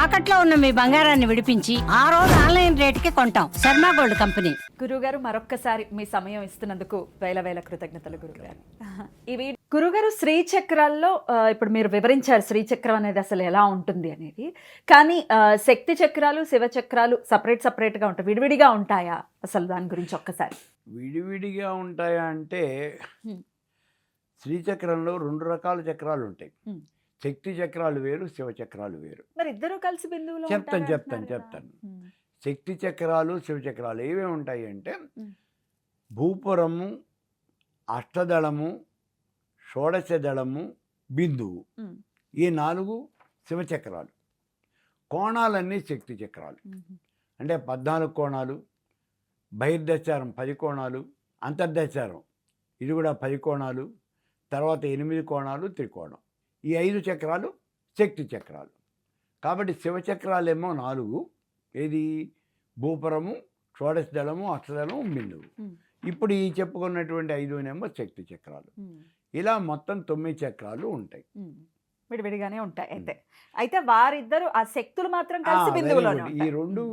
తాకట్లో ఉన్న మీ బంగారాన్ని విడిపించి ఆ రోజు ఆన్లైన్ రేటుకి కొంటాం. Sharma gold company. గురుగారు మరొక్కసారి మీ సమయం ఇస్తున్నందుకు వేల వేల కృతజ్ఞతలు గురుగారు. ఇవి గురుగారు శ్రీచక్రాల్లో ఇప్పుడు మీరు వివరించారు శ్రీచక్రం అనేది అసలు ఎలా ఉంటుంది అనేది. కానీ శక్తి చక్రాలు శివ చక్రాలు సపరేట్గా ఉంటాయి, విడివిడిగా ఉంటాయా? అసలు దాని గురించి ఒక్కసారి. విడివిడిగా ఉంటాయా అంటే శ్రీచక్రంలో 2 రకాల చక్రాలు ఉంటాయి. శక్తి చక్రాలు వేరు, శివ చక్రాలు వేరు. మరి ఇద్దరు కలిసి బిందువులో చెప్తాను. శక్తి చక్రాలు శివ చక్రాలు ఏవే ఉంటాయి అంటే భూపురము, అష్టదళము, షోడశ దళము, బిందువు, ఈ 4 శివచక్రాలు. కోణాలన్నీ శక్తి చక్రాలు. అంటే 14 కోణాలు, బహిర్దశారం 10 కోణాలు, అంతర్దశారం ఇది కూడా 10 కోణాలు, తర్వాత 8 కోణాలు, త్రికోణం. ఈ 5 చక్రాలు శక్తి చక్రాలు. కాబట్టి శివచక్రాలేమో 4, ఏది భూపురము, షోడశ దళము, అష్టదళము, బిందువు. ఇప్పుడు ఈ చెప్పుకున్నటువంటి 5నేమో శక్తి చక్రాలు. ఇలా మొత్తం 9 చక్రాలు ఉంటాయి. విడివిడిగానే ఉంటాయి. అయితే వారిద్దరు ఆ శక్తులు మాత్రం కలిసి బిందువులోనే ఈ 2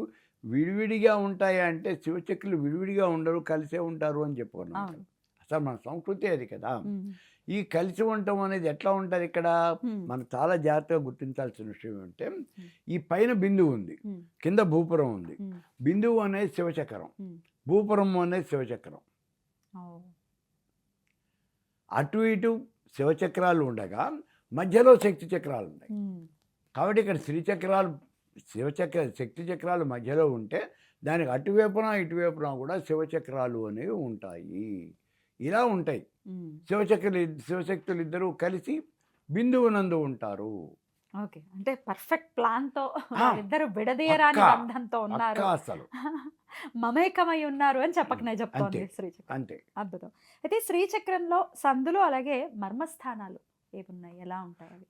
విడివిడిగా ఉంటాయి అంటే శివచక్రులు విడివిడిగా ఉండరు, కలిసే ఉంటారు అని చెప్పుకున్నాం. అసలు మన సంస్కృతి అది కదా. ఈ కలిసి ఉండటం అనేది ఎట్లా ఉంటుంది ఇక్కడ మనం చాలా జాగ్రత్తగా గుర్తించాల్సిన విషయం అంటే ఈ పైన బిందువు ఉంది, కింద భూపురం ఉంది. బిందువు అనేది శివచక్రం, భూపురం అనేది శివచక్రం. అటు ఇటు శివచక్రాలు ఉండగా మధ్యలో శక్తి చక్రాలు ఉన్నాయి. కాబట్టి ఇక్కడ శక్తి చక్రాలు మధ్యలో ఉంటే దానికి అటువైపున ఇటువైపున కూడా శివచక్రాలు అనేవి ఉంటాయి. ఇలా ఉంటాయి. శివశక్తులు ఇద్దరు కలిసి బిందువునందు ఉంటారు. ఓకే, అంటే పర్ఫెక్ట్ ప్లాన్ తో ఇద్దరు విడదీయరాని బంధంతో ఉన్నారు, అసలు మమేకమై ఉన్నారు అని చెప్పకనే చెప్తోంది శ్రీచక్రం. అంతే, అద్భుతం. అయితే శ్రీచక్రంలో సందులు అలాగే మర్మస్థానాలు ఏమున్నాయి, ఎలా ఉంటాయి అవి?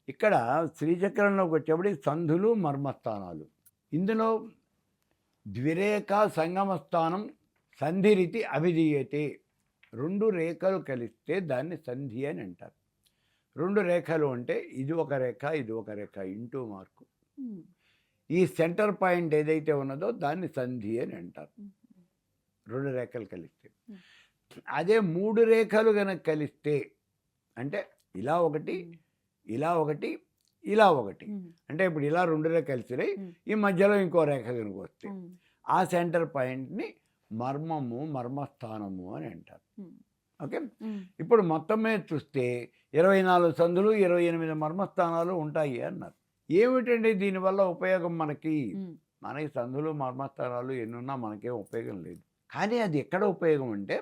ఇక్కడ శ్రీచక్రంలోకి వచ్చేప్పటికి సంధులు, మర్మస్థానాలు. ఇందులో ద్విరేఖ సంగమస్థానం సంధిరితి అభిధీయతే. 2 రేఖలు కలిస్తే దాన్ని సంధి అని అంటారు. 2 రేఖలు అంటే ఇది ఒక రేఖ, ఇది ఒక రేఖ, ఇంటూ మార్కు. ఈ సెంటర్ పాయింట్ ఏదైతే ఉన్నదో దాన్ని సంధి అని అంటారు. 2 రేఖలు కలిస్తే. అదే 3 రేఖలు కనుక కలిస్తే అంటే ఇలా ఒకటి, ఇలా ఒకటి, ఇలా ఒకటి, అంటే ఇప్పుడు ఇలా 2 రేఖలు కలిసినాయి, ఈ మధ్యలో ఇంకో రేఖ కనుక వస్తే ఆ సెంటర్ పాయింట్ని మర్మము, మర్మస్థానము అని అంటారు. ఓకే, ఇప్పుడు మొత్తం మీద చూస్తే 24 సందులు, 28 మర్మస్థానాలు ఉంటాయి అన్నారు. ఏమిటండి దీనివల్ల ఉపయోగం? మనకి సందులు, మర్మస్థానాలు ఎన్నున్నా మనకేం ఉపయోగం లేదు. కానీ అది ఎక్కడ ఉపయోగం అంటే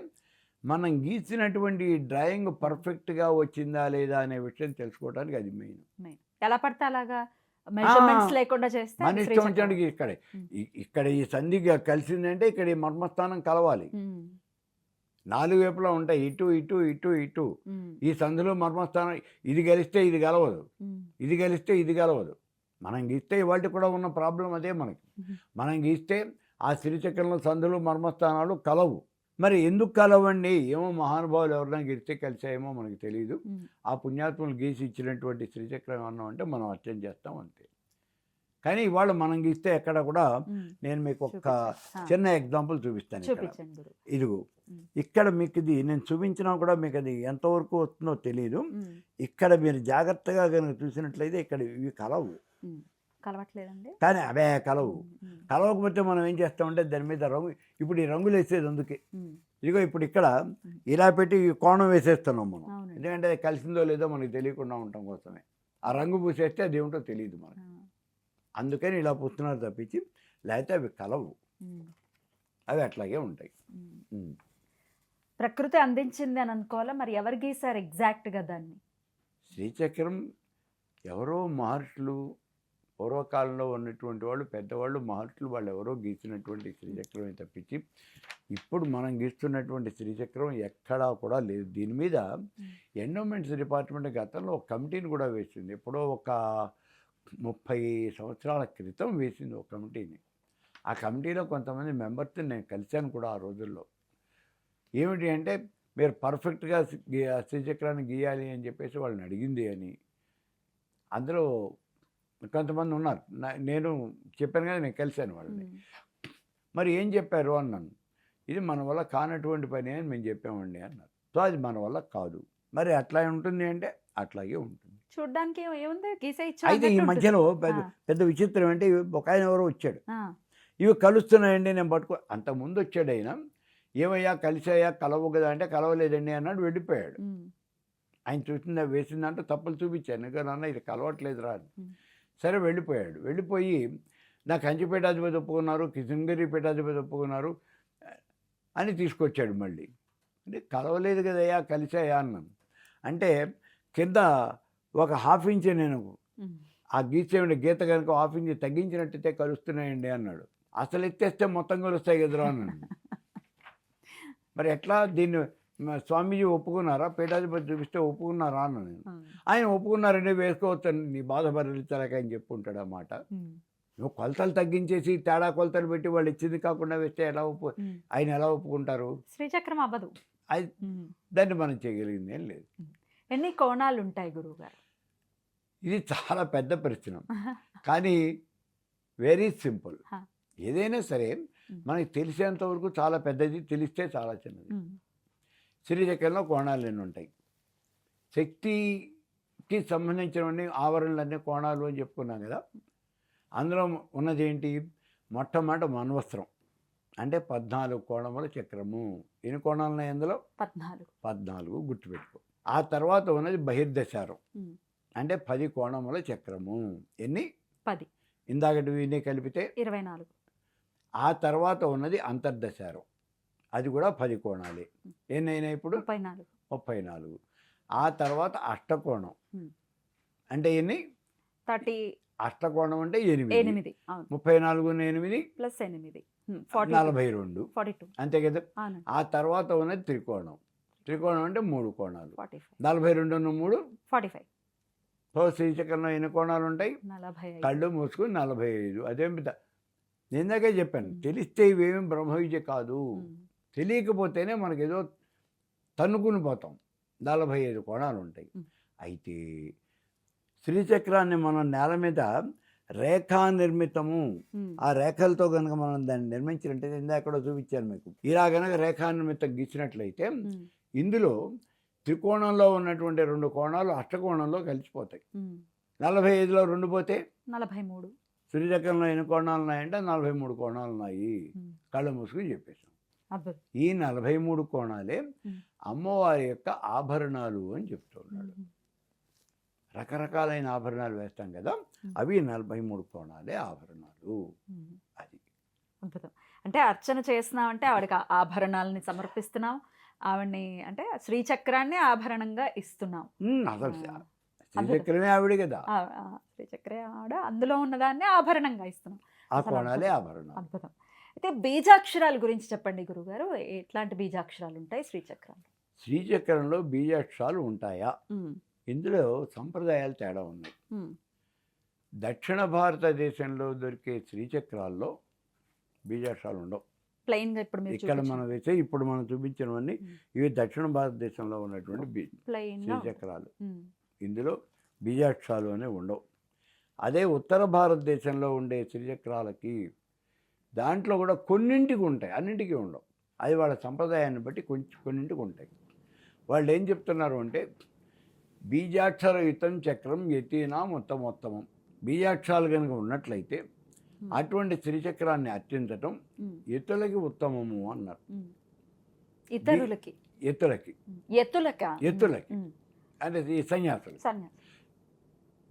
మనం గీసినటువంటి డ్రాయింగ్ పర్ఫెక్ట్గా వచ్చిందా లేదా అనే విషయం తెలుసుకోవడానికి అది మెయిన్. ఎలా పడితే అలాగా మెజర్మెంట్స్ లేకుండా చేస్తే మన ఇష్టం వచ్చానికి ఇక్కడ ఈ సంధి కలిసిందంటే ఇక్కడ ఈ మర్మస్థానం కలవాలి. 4 వైపులా ఉంటాయి, ఇటు ఇటు ఇటు ఇటు. ఈ సంధిలో మర్మస్థానం ఇది కలిస్తే ఇది కలవదు, ఇది కలిస్తే ఇది కలవదు. మనం గీస్తే ఇవాళ కూడా ఉన్న ప్రాబ్లం అదే మనకి. మనం గీస్తే ఆ శ్రీచక్రంలో సంధులు, మర్మస్థానాలు కలవు. మరి ఎందుకు కలవండి? ఏమో మహానుభావులు ఎవరైనా గీస్తే కలిసాయేమో మనకు తెలియదు. ఆ పుణ్యాత్ములు గీసి ఇచ్చినటువంటి శ్రీచక్రం ఏమన్నా అంటే మనం అర్చన చేస్తాం అంతే. కానీ ఇవాళ మనం గీస్తే ఎక్కడ కూడా నేను మీకు ఒక చిన్న ఎగ్జాంపుల్ చూపిస్తాను. ఇదిగో ఇక్కడ మీకు ఇది నేను చూపించినా కూడా మీకు అది ఎంతవరకు వస్తుందో తెలియదు. ఇక్కడ మీరు జాగ్రత్తగా కనుక చూసినట్లయితే ఇక్కడ ఇవి కలవు, కలవట్లేదండి. కానీ అవే కలవకపోతే మనం ఏం చేస్తామంటే దాని మీద రంగు, ఇప్పుడు ఈ రంగులు వేసేది అందుకే. ఇదిగో ఇప్పుడు ఇక్కడ ఇలా పెట్టి ఈ కోణం వేసేస్తున్నాం మనం, ఎందుకంటే అది కలిసిందో లేదో మనకు తెలియకుండా ఉండటం కోసమే. ఆ రంగు పూసేస్తే అది ఏమిటో తెలియదు మనకు, అందుకని ఇలా పూస్తున్నారు తప్పించి లేకపోతే అవి కలవు, అవి అట్లాగే ఉంటాయి. ప్రకృతి అందించింది అని అనుకోవాలా? మరి ఎవరు గీసారు ఎగ్జాక్ట్గా దాన్ని? శ్రీచక్రం ఎవరో మహర్షులు, పూర్వకాలంలో ఉన్నటువంటి వాళ్ళు, పెద్దవాళ్ళు, మహర్షులు, వాళ్ళు ఎవరో గీసినటువంటి శ్రీచక్రమే తప్పించి ఇప్పుడు మనం గీస్తున్నటువంటి శ్రీచక్రం ఎక్కడా కూడా లేదు. దీని మీద ఎండోమెంట్స్ డిపార్ట్మెంట్ గతంలో ఒక కమిటీని కూడా వేసింది. ఎప్పుడో ఒక 30 సంవత్సరాల క్రితం వేసింది ఒక కమిటీని. ఆ కమిటీలో కొంతమంది మెంబర్స్ని నేను కలిశాను కూడా ఆ రోజుల్లో. ఏమిటి అంటే మీరు పర్ఫెక్ట్గా శ్రీచక్రాన్ని గీయాలి అని చెప్పేసి వాళ్ళని అడిగింది అని. అందులో కొంతమంది ఉన్నారు. నేను చెప్పాను కదా, నేను కలిశాను వాళ్ళని. మరి ఏం చెప్పారు అన్నాను. ఇది మన వల్ల కానటువంటి పని అని మేము చెప్పామండి అన్నారు. సో అది మన వల్ల కాదు. మరి అట్లా ఉంటుంది అంటే అట్లాగే ఉంటుంది. చూడ్డానికి ఏముంది గీసేయచ్చు అయితే ఈ అన్నట్టు ఉంటుంది. మధ్యలో పెద్ద విచిత్రం అంటే ఒక ఆయన ఎవరో వచ్చాడు. ఇవి కలుస్తున్నాయండి, నేను అంతకుముందు వచ్చాడు ఆయన. ఏమయ్యా కలిసాయా, కలవు కదా అంటే కలవలేదండి అన్నాడు, వెళ్ళిపోయాడు. ఆయన చూసిందా వేసిందంటే తప్పులు చూపించాను, ఇంకా నాన్న ఇది కలవట్లేదు రా అని. సరే వెళ్ళిపోయాడు. వెళ్ళిపోయి నా కంచిపేటాధిపతి ఒప్పుకున్నారు, కిషన్గిరి పీఠాధిపతి ఒప్పుకున్నారు అని తీసుకొచ్చాడు మళ్ళీ. అంటే కలవలేదు కదయ్యా, కలిసాయా అన్నాను. అంటే కింద ఒక హాఫ్ ఇంచ్ నేను ఆ గీసేయండి గీత కనుక హాఫ్ ఇంచ్ తగ్గించినట్టయితే కలుస్తున్నాయండి అన్నాడు. అసలు ఎత్తేస్తే మొత్తం కలుస్తాయి కదరా అన్నాడు. మరి ఎట్లా దీన్ని స్వామీజీ ఒప్పుకున్నారా, పీఠాధిపతి చూపిస్తే ఒప్పుకున్నారా అన్నాను నేను. ఆయన ఒప్పుకున్నారండి, వేసుకోవచ్చండి, నీ బాధ భరించలేక అని చెప్పుకుంటాడు అన్నమాట. నువ్వు కొలతలు తగ్గించేసి తేడా కొలతలు పెట్టి వాళ్ళు ఇచ్చింది కాకుండా వేస్తే ఆయన ఎలా ఒప్పుకుంటారు? శ్రీచక్రం అవ్వదు. అది దాన్ని మనం చేయగలిగింది ఏం లేదు. ఎన్ని కోణాలు ఉంటాయి గురువు గారు? ఇది చాలా పెద్ద ప్రశ్న, కానీ వెరీ సింపుల్. ఏదైనా సరే మనకి తెలిసేంత వరకు చాలా పెద్దది, తెలిస్తే చాలా చిన్నది. శ్రీచక్రంలో కోణాలు ఎన్ని ఉంటాయి? శక్తికి సంబంధించినవన్నీ ఆవరణలన్నీ కోణాలు అని చెప్పుకున్నాం కదా. అందులో ఉన్నది ఏంటి? మొట్టమొదట మన్వస్త్రం అంటే 14 కోణముల చక్రము. ఎన్ని కోణాలు ఉన్నాయి అందులో? 14 గుర్తుపెట్టుకో. ఆ తర్వాత ఉన్నది బహిర్దశారం అంటే 10 కోణముల చక్రము. ఎన్ని? 10. ఇందాకటి ఇన్ని కలిపితే 24. ఆ తర్వాత ఉన్నది అంతర్దశారం, అది కూడా 10 కోణాలే. ఎన్నైనా ఇప్పుడు? 34. ఆ తర్వాత అష్టకోణం అంటే ఎన్ని? 30. అష్టకోణం అంటే 8. 34 8 ప్లస్ 8 42 అంతే కదా. ఆ తర్వాత ఉన్నది త్రికోణం. త్రికోణం అంటే 3 కోణాలు. 42 3 45. సో శ్రీచక్రంలో ఎన్ని కోణాలు ఉంటాయి? 45. కళ్ళు మూసుకుని 45. అదేం పెద్ద, ఇందాకే చెప్పాను, తెలిస్తే ఇవేమి బ్రహ్మ విద్య కాదు. తెలియకపోతేనే మనకేదో తన్నుకుని పోతాం. 45 కోణాలు ఉంటాయి. అయితే శ్రీచక్రాన్ని మనం నేల మీద రేఖా నిర్మితము, ఆ రేఖలతో కనుక మనం దాన్ని నిర్మించినట్టయితే, ఇందాక చూపించాను మీకు, ఇలా కనుక రేఖా నిర్మితం గీసినట్లయితే ఇందులో త్రికోణంలో ఉన్నటువంటి 2 కోణాలు అష్టకోణంలో కలిసిపోతాయి. 45లో 2 పోతే 43. శ్రీచక్రంలో ఎన్ని కోణాలు ఉన్నాయంటే 43 కోణాలు ఉన్నాయి. కళ్ళు మూసుకుని చెప్పేసాం. ఈ 43 కోణాలే అమ్మవారి యొక్క ఆభరణాలు అని చెప్తున్నాడు. రకరకాలైన ఆభరణాలు వేస్తాం కదా, అవి 43 కోణాలే ఆభరణాలు. అది అద్భుతం. అంటే అర్చన చేస్తున్నాం అంటే ఆవిడకి ఆభరణాలని సమర్పిస్తున్నాం, ఆవిడ్ని అంటే శ్రీచక్రాన్ని ఆభరణంగా ఇస్తున్నాం. అసలు శ్రీచక్రమే ఆవిడ కదా, శ్రీచక్రే ఆవిడ, అందులో ఉన్నదాన్ని ఆభరణంగా ఇస్తున్నాం. ఆ కోణాలే ఆభరణం. అద్భుతం. అయితే బీజాక్షరాల గురించి చెప్పండి గురుగారు. ఎట్లాంటి బీజాక్షరాలు ఉంటాయి శ్రీచక్రంలో? శ్రీచక్రంలో బీజాక్షరాలు ఉంటాయా? ఇందులో సంప్రదాయాలు తేడా ఉన్నాయి. దక్షిణ భారతదేశంలో దొరికే శ్రీచక్రాల్లో బీజాక్షరాలు ఉండవు. ప్లెయిన్గా ఇప్పుడు ఇక్కడ మనం వేసే, ఇప్పుడు మనం చూపించినవన్నీ ఇవి దక్షిణ భారతదేశంలో ఉన్నటువంటి శ్రీచక్రాలు. ఇందులో బీజాక్షరాలు అనేవి ఉండవు. అదే ఉత్తర భారతదేశంలో ఉండే శ్రీచక్రాలకి దాంట్లో కూడా కొన్నింటికి ఉంటాయి, అన్నింటికి ఉండవు. అది వాళ్ళ సంప్రదాయాన్ని బట్టి కొన్నింటికి ఉంటాయి. వాళ్ళు ఏం చెప్తున్నారు అంటే, బీజాక్షరయుతం చక్రం యతీనా ఉత్తమోత్తమం. బీజాక్షరాలు కనుక ఉన్నట్లయితే అటువంటి శ్రీచక్రాన్ని అర్చించటం ఎత్తులకి ఉత్తమము అన్నారు. ఎత్తులకి అంటే ఈ సన్యాసులు.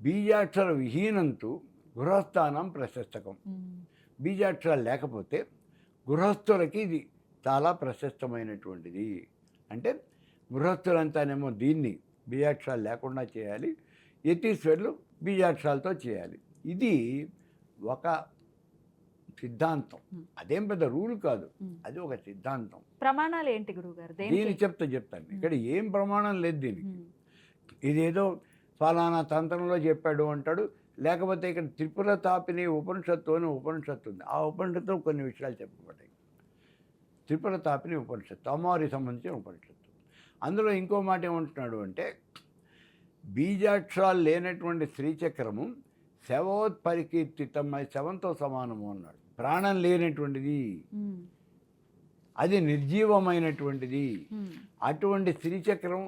బీజాక్షర విహీనంతు గృహస్థానం ప్రశస్తకం. బీజాక్షరాలు లేకపోతే గృహస్థులకి ఇది చాలా ప్రశస్తమైనటువంటిది. అంటే గృహస్థులంతానేమో దీన్ని బీజాక్షరాలు లేకుండా చేయాలి, యతీశ్వరులు బీజాక్షరాలతో చేయాలి. ఇది ఒక సిద్ధాంతం, అదేం పెద్ద రూల్ కాదు, అది ఒక సిద్ధాంతం. ప్రమాణాలు ఏంటి గురువుగారు? దీన్ని చెప్తాను. ఇక్కడ ఏం ప్రమాణం లేదు దీనికి. ఇదేదో ఫలానా తంత్రంలో చెప్పాడు అంటాడు, లేకపోతే ఇక్కడ త్రిపుర తాపిని ఉపనిషత్తు అని ఉపనిషత్తు ఉంది. ఆ ఉపనిషత్తులో కొన్ని విషయాలు చెప్పబడ్డాయి. త్రిపుర తాపిని ఉపనిషత్తు, అమ్మవారికి సంబంధించిన ఉపనిషత్తు. అందులో ఇంకో మాట ఏమంటున్నాడు అంటే, బీజాక్షరాలు లేనటువంటి శ్రీచక్రము శవోత్పరికీర్తితం, అది శవంతో సమానము అన్నాడు. ప్రాణం లేనటువంటిది, అది నిర్జీవమైనటువంటిది. అటువంటి శ్రీచక్రం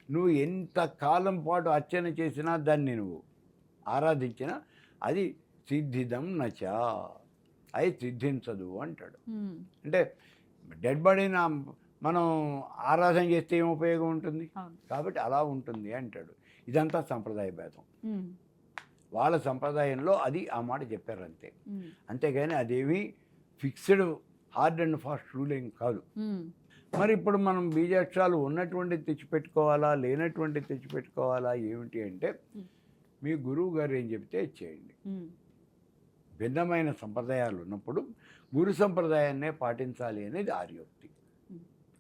నువ్వు ఎంత కాలం పాటు అర్చన చేసినా, దాన్ని నువ్వు ఆరాధించినా అది సిద్ధిదం నచ, అది సిద్ధించదు అంటాడు. అంటే డెడ్ బాడీని మనం ఆరాధన చేస్తే ఏం ఉపయోగం ఉంటుంది? కాబట్టి అలా ఉంటుంది అంటాడు. ఇదంతా సంప్రదాయ భేదం. వాళ్ళ సంప్రదాయంలో అది ఆ మాట చెప్పారు అంతే. అంతేగాని అదేమీ fixed hard and fast ruling కాదు. మరి ఇప్పుడు మనం బీజాక్షరాలు ఉన్నటువంటిది తెచ్చిపెట్టుకోవాలా, లేనటువంటిది తెచ్చిపెట్టుకోవాలా, ఏమిటి అంటే మీ గురువు గారు ఏం చెప్తే చేయండి. భిన్నమైన సంప్రదాయాలు ఉన్నప్పుడు గురు సంప్రదాయాన్నే పాటించాలి అనేది ఆర్యోక్తి.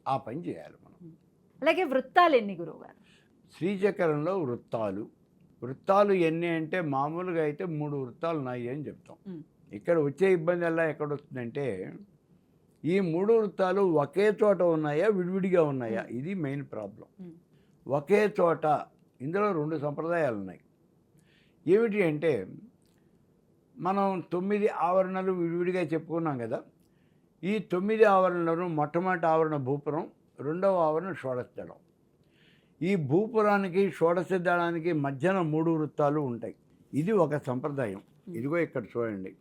ఆ పని చేయాలి మనం. అలాగే వృత్తాలు ఎన్ని గురువు గారు? శ్రీచక్రంలో వృత్తాలు ఎన్ని అంటే మామూలుగా అయితే 3 వృత్తాలు ఉన్నాయి అని చెప్తాం. ఇక్కడ వచ్చే ఇబ్బంది ఎలా ఎక్కడ వస్తుందంటే, ఈ 3 వృత్తాలు ఒకే చోట ఉన్నాయా, విడివిడిగా ఉన్నాయా? ఇది మెయిన్ ప్రాబ్లం. ఒకే చోట ఇందులో 2 సంప్రదాయాలు ఉన్నాయి. ఏమిటి అంటే, మనం 9 ఆవరణలు విడివిడిగా చెప్పుకున్నాం కదా. ఈ 9 ఆవరణలను మొట్టమొదటి ఆవరణ భూపురం, రెండవ ఆవరణ షోడశ దళం. ఈ భూపురానికి షోడశ దళానికి మధ్యన 3 వృత్తాలు ఉంటాయి. ఇది ఒక సంప్రదాయం. ఇదిగో ఇక్కడ చూడండి,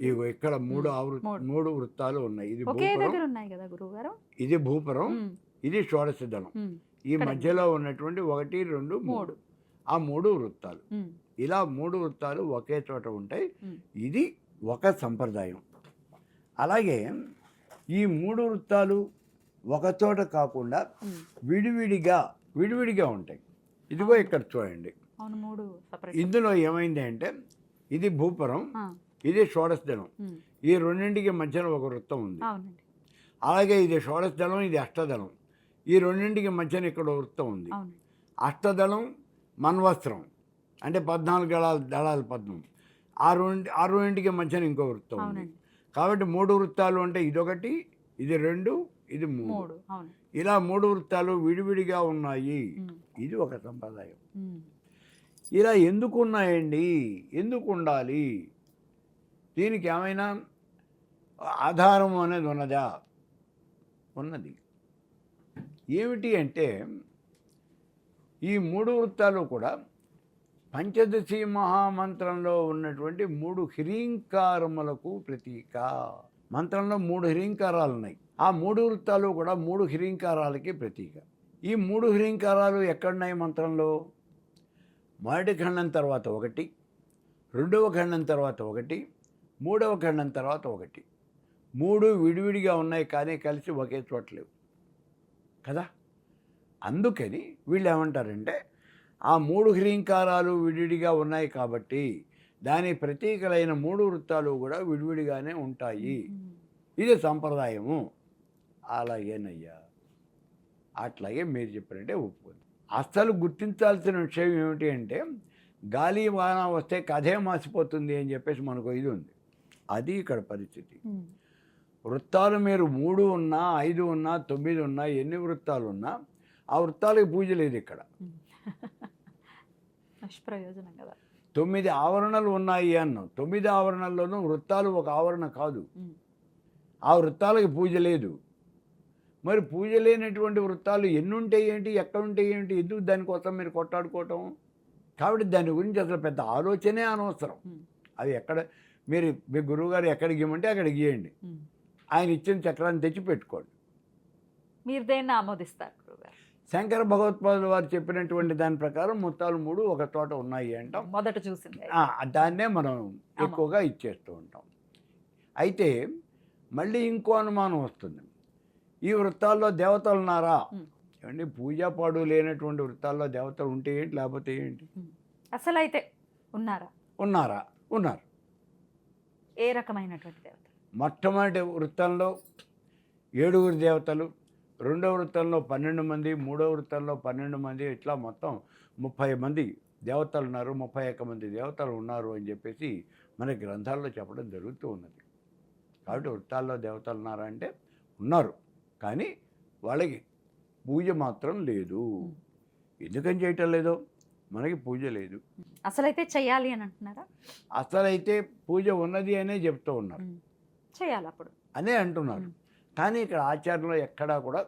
ఇదిగో ఇక్కడ 3 వృత్తాలు ఉన్నాయి. ఇది భూపురం, ఇది భూపురం, ఇది షోడశ దళం. ఈ మధ్యలో ఉన్నటువంటి 1, 2, 3 ఆ 3 వృత్తాలు. ఇలా 3 వృత్తాలు ఒకే చోట ఉంటాయి. ఇది ఒక సంప్రదాయం. అలాగే ఈ 3 వృత్తాలు ఒక చోట కాకుండా విడివిడిగా ఉంటాయి. ఇదిగో ఇక్కడ చూడండి, ఇందులో ఏమైంది అంటే, ఇది భూపురం, ఇది షోడశ దళం. ఈ రెండింటికి మధ్యన ఒక వృత్తం ఉంది. అలాగే ఇది షోడశ దళం, ఇది అష్టదళం. ఈ రెండింటికి మధ్యన ఇక్కడ వృత్తం ఉంది. అష్టదళం మన్వస్త్రం అంటే 14 దళాల పద్మం. ఆ రెండింటికి మధ్యన ఇంకో వృత్తం ఉంది. కాబట్టి 3 వృత్తాలు అంటే ఇదొకటి, ఇది 2, ఇది 3. ఇలా 3 వృత్తాలు విడివిడిగా ఉన్నాయి. ఇది ఒక సంప్రదాయం. ఇలా ఎందుకు ఉన్నాయండి, ఎందుకు ఉండాలి, దీనికి ఏమైనా ఆధారం అనేది ఉన్నదా? ఉన్నది. ఏమిటి అంటే, ఈ 3 వృత్తాలు కూడా పంచదశి మహామంత్రంలో ఉన్నటువంటి 3 హ్రీంకారములకు ప్రతీక. మంత్రంలో 3 హ్రీంకారాలు ఉన్నాయి. ఆ 3 వృత్తాలు కూడా 3 హ్రీంకారాలకి ప్రతీక. ఈ 3 హ్రీంకారాలు ఎక్కడున్నాయి మంత్రంలో? మొదటి ఖండం తర్వాత 1, రెండవ ఖండం తర్వాత 1, మూడవ ఖండం తర్వాత 1. 3 విడివిడిగా ఉన్నాయి, కానీ కలిసి ఒకే చోట లేవు కదా. అందుకని వీళ్ళు ఏమంటారంటే, ఆ 3 హ్రీంకారాలు విడివిడిగా ఉన్నాయి కాబట్టి దాని ప్రతీకలైన 3 వృత్తాలు కూడా విడివిడిగానే ఉంటాయి. ఇది సంప్రదాయము. అలాగేనయ్యా, అట్లాగే మీరు చెప్పారంటే ఒప్పుకోండి. అస్సలు గుర్తించాల్సిన విషయం ఏమిటి అంటే, గాలి వాన వస్తే కథే మాసిపోతుంది అని చెప్పేసి మనకు ఇది ఉంది. అది ఇక్కడ పరిస్థితి. వృత్తాలు మీరు 3 ఉన్నా, 5 ఉన్నా, 9 ఉన్నా, ఎన్ని వృత్తాలు ఉన్నా ఆ వృత్తాలకు పూజ లేదు ఇక్కడ. ప్రయోజనం కదా. 9 ఆవరణలు ఉన్నాయి అన్నాం. 9 ఆవరణల్లోనూ వృత్తాలు ఒక ఆవరణ కాదు. ఆ వృత్తాలకి పూజ లేదు. మరి పూజ లేనటువంటి వృత్తాలు ఎన్ని ఉంటాయి ఏంటి, ఎక్కడ ఉంటాయి ఏంటి, ఎందుకు దానికోసం మీరు కొట్టాడుకోవటం? కాబట్టి దాని గురించి అసలు పెద్ద ఆలోచనే అనవసరం. అవి ఎక్కడ మీరు మీ గురువుగారు ఎక్కడికి ఇవ్వమంటే అక్కడికి ఇవ్వండి. ఆయన ఇచ్చిన చక్రాన్ని తెచ్చి పెట్టుకోండి. మీరు దేన్ని ఆమోదిస్తారు గురువుగారు? శంకర భగవత్పాదులు వారు చెప్పినటువంటి దాని ప్రకారం మొత్తాలు 3 ఒక చోట ఉన్నాయి అంటాం. మొదట చూసింది దాన్నే మనం ఎక్కువగా ఇచ్చేస్తూ ఉంటాం. అయితే మళ్ళీ ఇంకో అనుమానం వస్తుంది, ఈ వృత్తాల్లో దేవతలు ఉన్నారా? ఏమండి, పూజాపాడు లేనటువంటి వృత్తాల్లో దేవతలు ఉంటే ఏంటి, లేకపోతే ఏంటి? అసలు అయితే ఉన్నారా? ఉన్నారు. ఏ రకమైనటువంటి దేవతలు? మొట్టమొదటి వృత్తంలో 7 దేవతలు, రెండో వృత్తంలో 12 మంది, మూడో వృత్తంలో 12 మంది, ఇట్లా మొత్తం 30 మంది దేవతలు ఉన్నారు, 31 మంది దేవతలు ఉన్నారు అని చెప్పేసి మన గ్రంథాల్లో చెప్పడం జరుగుతూ ఉన్నది. కాబట్టి వృత్తాల్లో దేవతలు ఉన్నారా అంటే ఉన్నారు, కానీ వాళ్ళకి పూజ మాత్రం లేదు. ఎందుకని చేయటం లేదో మనకి పూజ లేదు. అసలైతే చెయ్యాలి అని అంటున్నారా? అసలైతే పూజ ఉన్నది అనే చెప్తూ ఉన్నారు, చేయాలి అప్పుడు అనే అంటున్నారు. కానీ ఇక్కడ ఆచారంలో ఎక్కడా కూడా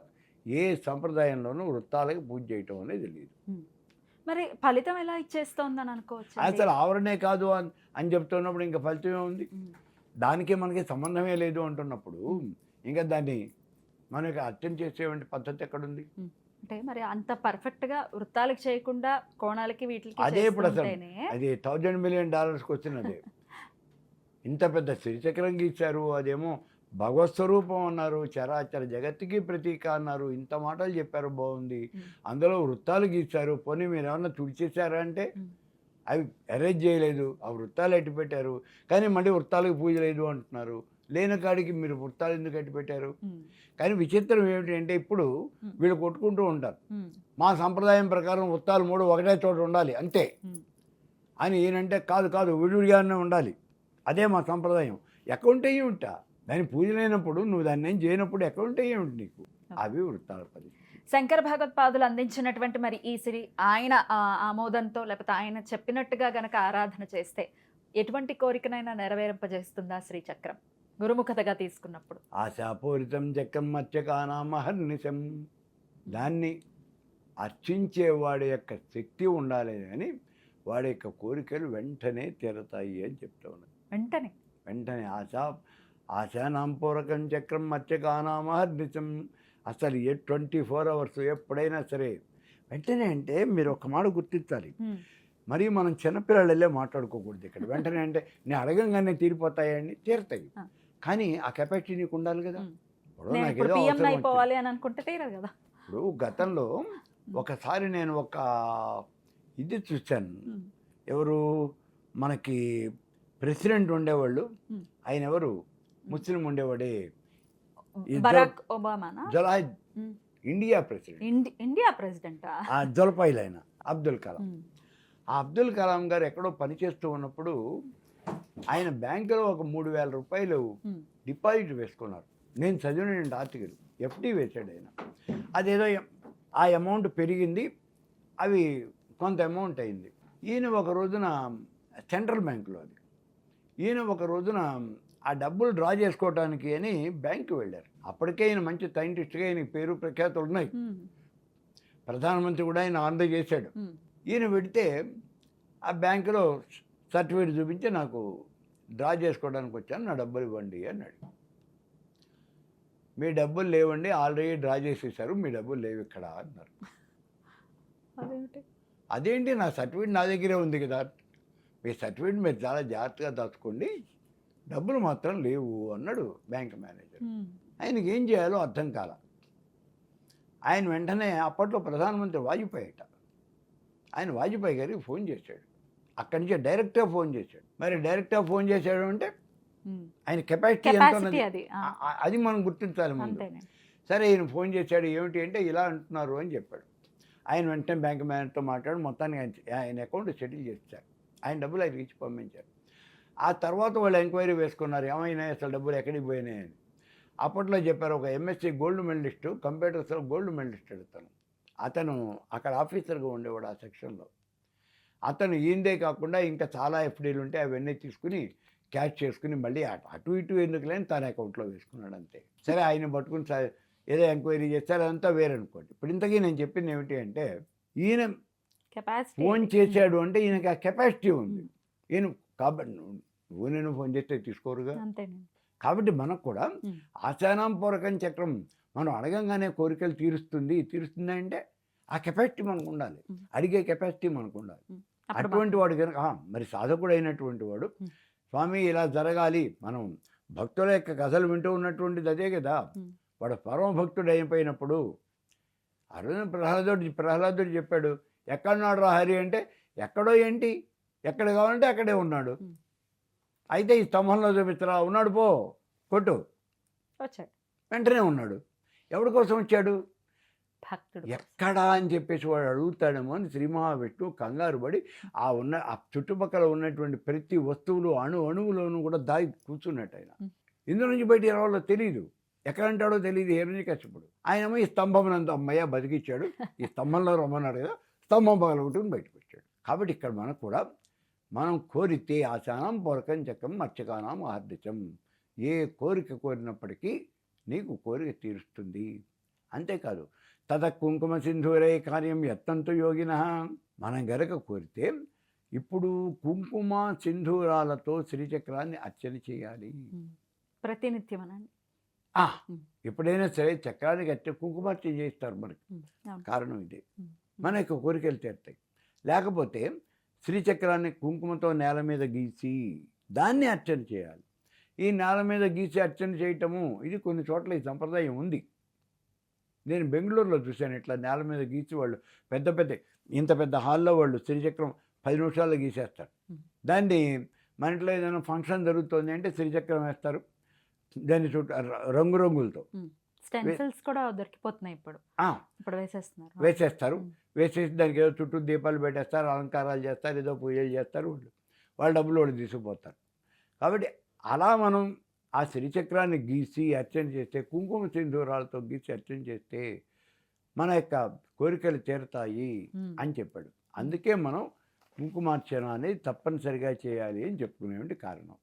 ఏ సంప్రదాయంలోనూ వృత్తాలకి పూజ చేయటం అనేది తెలియదు. మరి ఫలితం ఎలా ఇచ్చేస్తోందని అనుకోవచ్చు? అసలు ఆవరణే కాదు అని చెప్తున్నప్పుడు ఇంకా ఫలితం ఏముంది? దానికి మనకి సంబంధమే లేదు అంటున్నప్పుడు ఇంకా దాన్ని మనకి అర్థం చేసేటువంటి పద్ధతి ఎక్కడుంది? అంటే మరి అంత పర్ఫెక్ట్ గా వృత్తాలకు చేయకుండా కోణాలకి వీటికి అదే ఇప్పుడు అసలు అది $1,000 million వచ్చినదే. ఇంత పెద్ద శ్రీచక్రం గీశారు, అదేమో భగవత్ స్వరూపం అన్నారు, చరాచర జగత్తుకి ప్రతీక అన్నారు, ఇంత మాటలు చెప్పారు, బాగుంది. అందులో వృత్తాలు గీశారు, పోనీ మీరు ఏమన్నా తుడిచేశారా అంటే అవి అరేంజ్ చేయలేదు, ఆ వృత్తాలు ఎట్టి పెట్టారు. కానీ మళ్ళీ వృత్తాలకు పూజ లేదు అంటున్నారు. లేని కాడికి మీరు వృత్తాలు ఎందుకు ఎట్టి పెట్టారు? కానీ విచిత్రం ఏమిటి అంటే ఇప్పుడు వీళ్ళు కొట్టుకుంటూ ఉంటారు, మా సంప్రదాయం ప్రకారం వృత్తాలు 3 ఒకటే చోట ఉండాలి అంతే అని. ఈయనంటే కాదు కాదు, విడివిడిగానే ఉండాలి, అదే మా సంప్రదాయం. అకౌంట్ అయ్యి ఉంటా, దాని పూజ లేనప్పుడు నువ్వు దాన్ని ఏం చేయనప్పుడు అకౌంట్ అయ్యి ఉంటుంది నీకు. అవి వృత్తాల పద్ధతి. శంకర భగవత్పాదులు అందించినటువంటి మరి ఈ సిరి ఆయన ఆమోదంతో లేకపోతే ఆయన చెప్పినట్టుగా గనక ఆరాధన చేస్తే ఎటువంటి కోరికనైనా నెరవేరింపజేస్తుందా శ్రీచక్రం గురుముఖతగా తీసుకున్నప్పుడు? ఆశాపూరితం చక్రం మత్స్యకానామహర్నిశం. దాన్ని అర్చించేవాడి యొక్క శక్తి ఉండాలి కానీ వాడి యొక్క కోరికలు వెంటనే తీరతాయి అని చెప్తా ఉన్నాను. వెంటనే ఆశానాంపూరకం చక్రం మత్స్యకానామహర్నిశం. అసలు 24 hours ఎప్పుడైనా సరే వెంటనే అంటే మీరు ఒక మాట గుర్తించాలి. మరి మనం చిన్నపిల్లలే మాట్లాడుకోకూడదు ఇక్కడ. వెంటనే అంటే నేను అడగంగానే తీరిపోతాయండి, తీరుతాయి. కానీ ఆ కెపాసిటీ నీకు ఉండాలి కదా. ఇప్పుడు గతంలో ఒకసారి నేను ఒక ఇది చూశాను. ఎవరు మనకి ప్రెసిడెంట్ ఉండేవాళ్ళు, ఆయన ఎవరు ముస్లిం ఉండేవాడే, బరాక్ ఒబామానా? ఇండియా ప్రెసిడెంట్ జొలపాయిల్ ఆయన అబ్దుల్ కలాం. ఆ అబ్దుల్ కలాం గారు ఎక్కడో పనిచేస్తూ ఉన్నప్పుడు ఆయన బ్యాంకులో ఒక 3,000 రూపాయలు డిపాజిట్ వేసుకున్నారు. నేను చదివిన ఆర్టికల్. ఎఫ్డి వేశాడు ఆయన. అదేదో ఆ అమౌంట్ పెరిగింది, అవి కొంత అమౌంట్ అయింది. ఈయన ఒక రోజున సెంట్రల్ బ్యాంకులో అది, ఈయన ఒక రోజున ఆ డబ్బులు డ్రా చేసుకోవడానికి అని బ్యాంకు వెళ్ళారు. అప్పటికే ఈయన మంచి సైంటిస్ట్గా ఈయన పేరు ప్రఖ్యాతులు ఉన్నాయి. ప్రధానమంత్రి కూడా ఆయన ఆర్డర్ చేశాడు. ఈయన పెడితే ఆ బ్యాంకులో సర్టిఫికేట్ చూపించి నాకు డ్రా చేసుకోవడానికి వచ్చాను, నా డబ్బులు ఇవ్వండి అన్నాడు. మీ డబ్బులు లేవండి, ఆల్రెడీ డ్రా చేసేసారు, మీ డబ్బులు లేవు ఇక్కడ అన్నారు. అదేంటి, నా సర్టిఫికేట్ నా దగ్గరే ఉంది కదా, మీ సర్టిఫికేట్ మీరు చాలా జాగ్రత్తగా దాచుకోండి, డబ్బులు మాత్రం లేవు అన్నాడు బ్యాంక్ మేనేజర్. ఆయనకి ఏం చేయాలో అర్థం కాల. ఆయన వెంటనే అప్పట్లో ప్రధానమంత్రి వాజ్పేయి, ఆయన వాజ్పేయి గారికి ఫోన్ చేశాడు. అక్కడి నుంచి డైరెక్ట్గా ఫోన్ చేశాడు. మరి డైరెక్ట్గా ఫోన్ చేశాడు అంటే ఆయన కెపాసిటీ ఎంత ఉన్నది అది మనం గుర్తించాలి ముందు. సరే ఈయన ఫోన్ చేశాడు, ఏమిటి అంటే ఇలా అంటున్నారు అని చెప్పాడు. ఆయన వెంటనే బ్యాంక్ మేనేజర్తో మాట్లాడి మొత్తానికి ఆయన అకౌంట్ సెటిల్ చేశారు. ఆయన డబ్బులు ఆయనకి ఇచ్చి పంపించారు. ఆ తర్వాత వాళ్ళు ఎంక్వైరీ వేసుకున్నారు, ఏమైనాయి అసలు డబ్బులు ఎక్కడికి పోయినాయి అని. అప్పట్లో చెప్పారు, ఒక ఎంఎస్సీ గోల్డ్ మెడలిస్టు, కంప్యూటర్స్లో గోల్డ్ మెడలిస్ట్ అతను అక్కడ ఆఫీసర్గా ఉండేవాడు ఆ సెక్షన్లో. అతను ఈయనదే కాకుండా ఇంకా చాలా ఎఫ్డీలు ఉంటే అవన్నీ తీసుకుని క్యాష్ చేసుకుని మళ్ళీ అటు ఇటు ఎందుకు లేని తన అకౌంట్లో వేసుకున్నాడు అంతే. సరే ఆయన పట్టుకుని ఏదో ఎంక్వైరీ చేస్తారు, అదంతా వేరనుకోండి. ఇప్పుడు ఇంతకీ నేను చెప్పింది ఏమిటి అంటే, ఈయన ఫోన్ చేశాడు అంటే ఈయనకి ఆ కెపాసిటీ ఉంది. ఈయన కాబట్టి నువ్వు నేను ఫోన్ చేస్తే తీసుకోరుగా. కాబట్టి మనకు కూడా ఆశానాంపూరకం చక్రం మనం అడగంగానే కోరికలు తీరుస్తుంది అంటే ఆ కెపాసిటీ మనకు ఉండాలి, అడిగే కెపాసిటీ మనకు ఉండాలి. అటువంటి వాడు కనుక మరి సాధకుడు అయినటువంటి వాడు, స్వామి ఇలా జరగాలి, మనం భక్తుల యొక్క కథలు వింటూ ఉన్నటువంటిది అదే కదా. వాడు పరమ భక్తుడు అయిపోయినప్పుడు అరుణ ప్రహ్లాదుడు చెప్పాడు, ఎక్కడున్నాడు రా హరి అంటే, ఎక్కడో ఏంటి, ఎక్కడ కావాలంటే అక్కడే ఉన్నాడు. అయితే ఈ స్తంభంలో చూపిస్తారా, ఉన్నాడు పో కొట్టు, వచ్చాడు, వెంటనే ఉన్నాడు. ఎవరి కోసం వచ్చాడు, భక్తుడు. ఎక్కడా అని చెప్పేసి వాడు అడుగుతాడేమో అని శ్రీ మహావిష్ణువు కంగారు పడి ఆ చుట్టుపక్కల ఉన్నటువంటి ప్రతి వస్తువులు అణువులోనూ కూడా దాగి కూర్చున్నట్టు ఆయన. ఇందు నుంచి బయట రావాలో తెలియదు, ఎక్కడ అంటాడో తెలియదు. హిరణ్యకశిపుడు ఆయనేమో ఈ స్తంభం నందు అమ్మయ్య బతికిచ్చాడు, ఈ స్తంభంలో రమ్మన్నాడు కదా, స్తంభం పగలగొట్టుకుని బయటకు వచ్చాడు. కాబట్టి ఇక్కడ మనకు కూడా మనం కోరితే ఆశానం పూరకం చక్కం మర్చకానం ఆర్దితం, ఏ కోరిక కోరినప్పటికీ నీకు కోరిక తీరుస్తుంది. అంతేకాదు తద కుంకుమ సింధూరే కార్యం యత్నంతు యోగిన, మనం గనక కోరితే ఇప్పుడు కుంకుమ సింధూరాలతో శ్రీచక్రాన్ని అర్చన చేయాలి. ప్రతినిత్యం అనండి. ఎప్పుడైనా సరే చక్రానికి అర్చన కుంకుమార్చన చేస్తారు మనకి. కారణం ఇదే, మన యొక్క కోరికలు తీరుతాయి. లేకపోతే శ్రీచక్రాన్ని కుంకుమతో నేల మీద గీసి దాన్ని అర్చన చేయాలి. ఈ నేల మీద గీసి అర్చన చేయటము ఇది కొన్ని చోట్ల ఈ సంప్రదాయం ఉంది. నేను బెంగళూరులో చూశాను, ఇట్లా నేల మీద గీసి వాళ్ళు పెద్ద పెద్ద ఇంత పెద్ద హాల్లో వాళ్ళు శ్రీచక్రం 10 నిమిషాల్లో గీసేస్తారు. దాన్ని మన ఇంట్లో ఏదైనా ఫంక్షన్ జరుగుతుంది అంటే శ్రీచక్రం వేస్తారు, దాని చుట్టూ రంగురంగులతో స్టెన్సిల్స్ కూడా దొరికిపోతున్నాయి ఇప్పుడు. ఇప్పుడు వేసేస్తారు. వేసేసి దానికి ఏదో చుట్టూ దీపాలు పెట్టేస్తారు, అలంకారాలు చేస్తారు, ఏదో పూజలు చేస్తారు. వాళ్ళ డబ్బులు వాళ్ళు తీసుకుపోతారు. కాబట్టి అలా మనం ఆ శ్రీచక్రాన్ని గీసి అర్చన చేస్తే, కుంకుమ సింధూరాలతో గీసి అర్చన చేస్తే మన యొక్క కోరికలు తీరుతాయి అని చెప్పాడు. అందుకే మనం కుంకుమార్చన అనేది తప్పనిసరిగా చేయాలి అని చెప్పుకునేటువంటి కారణం.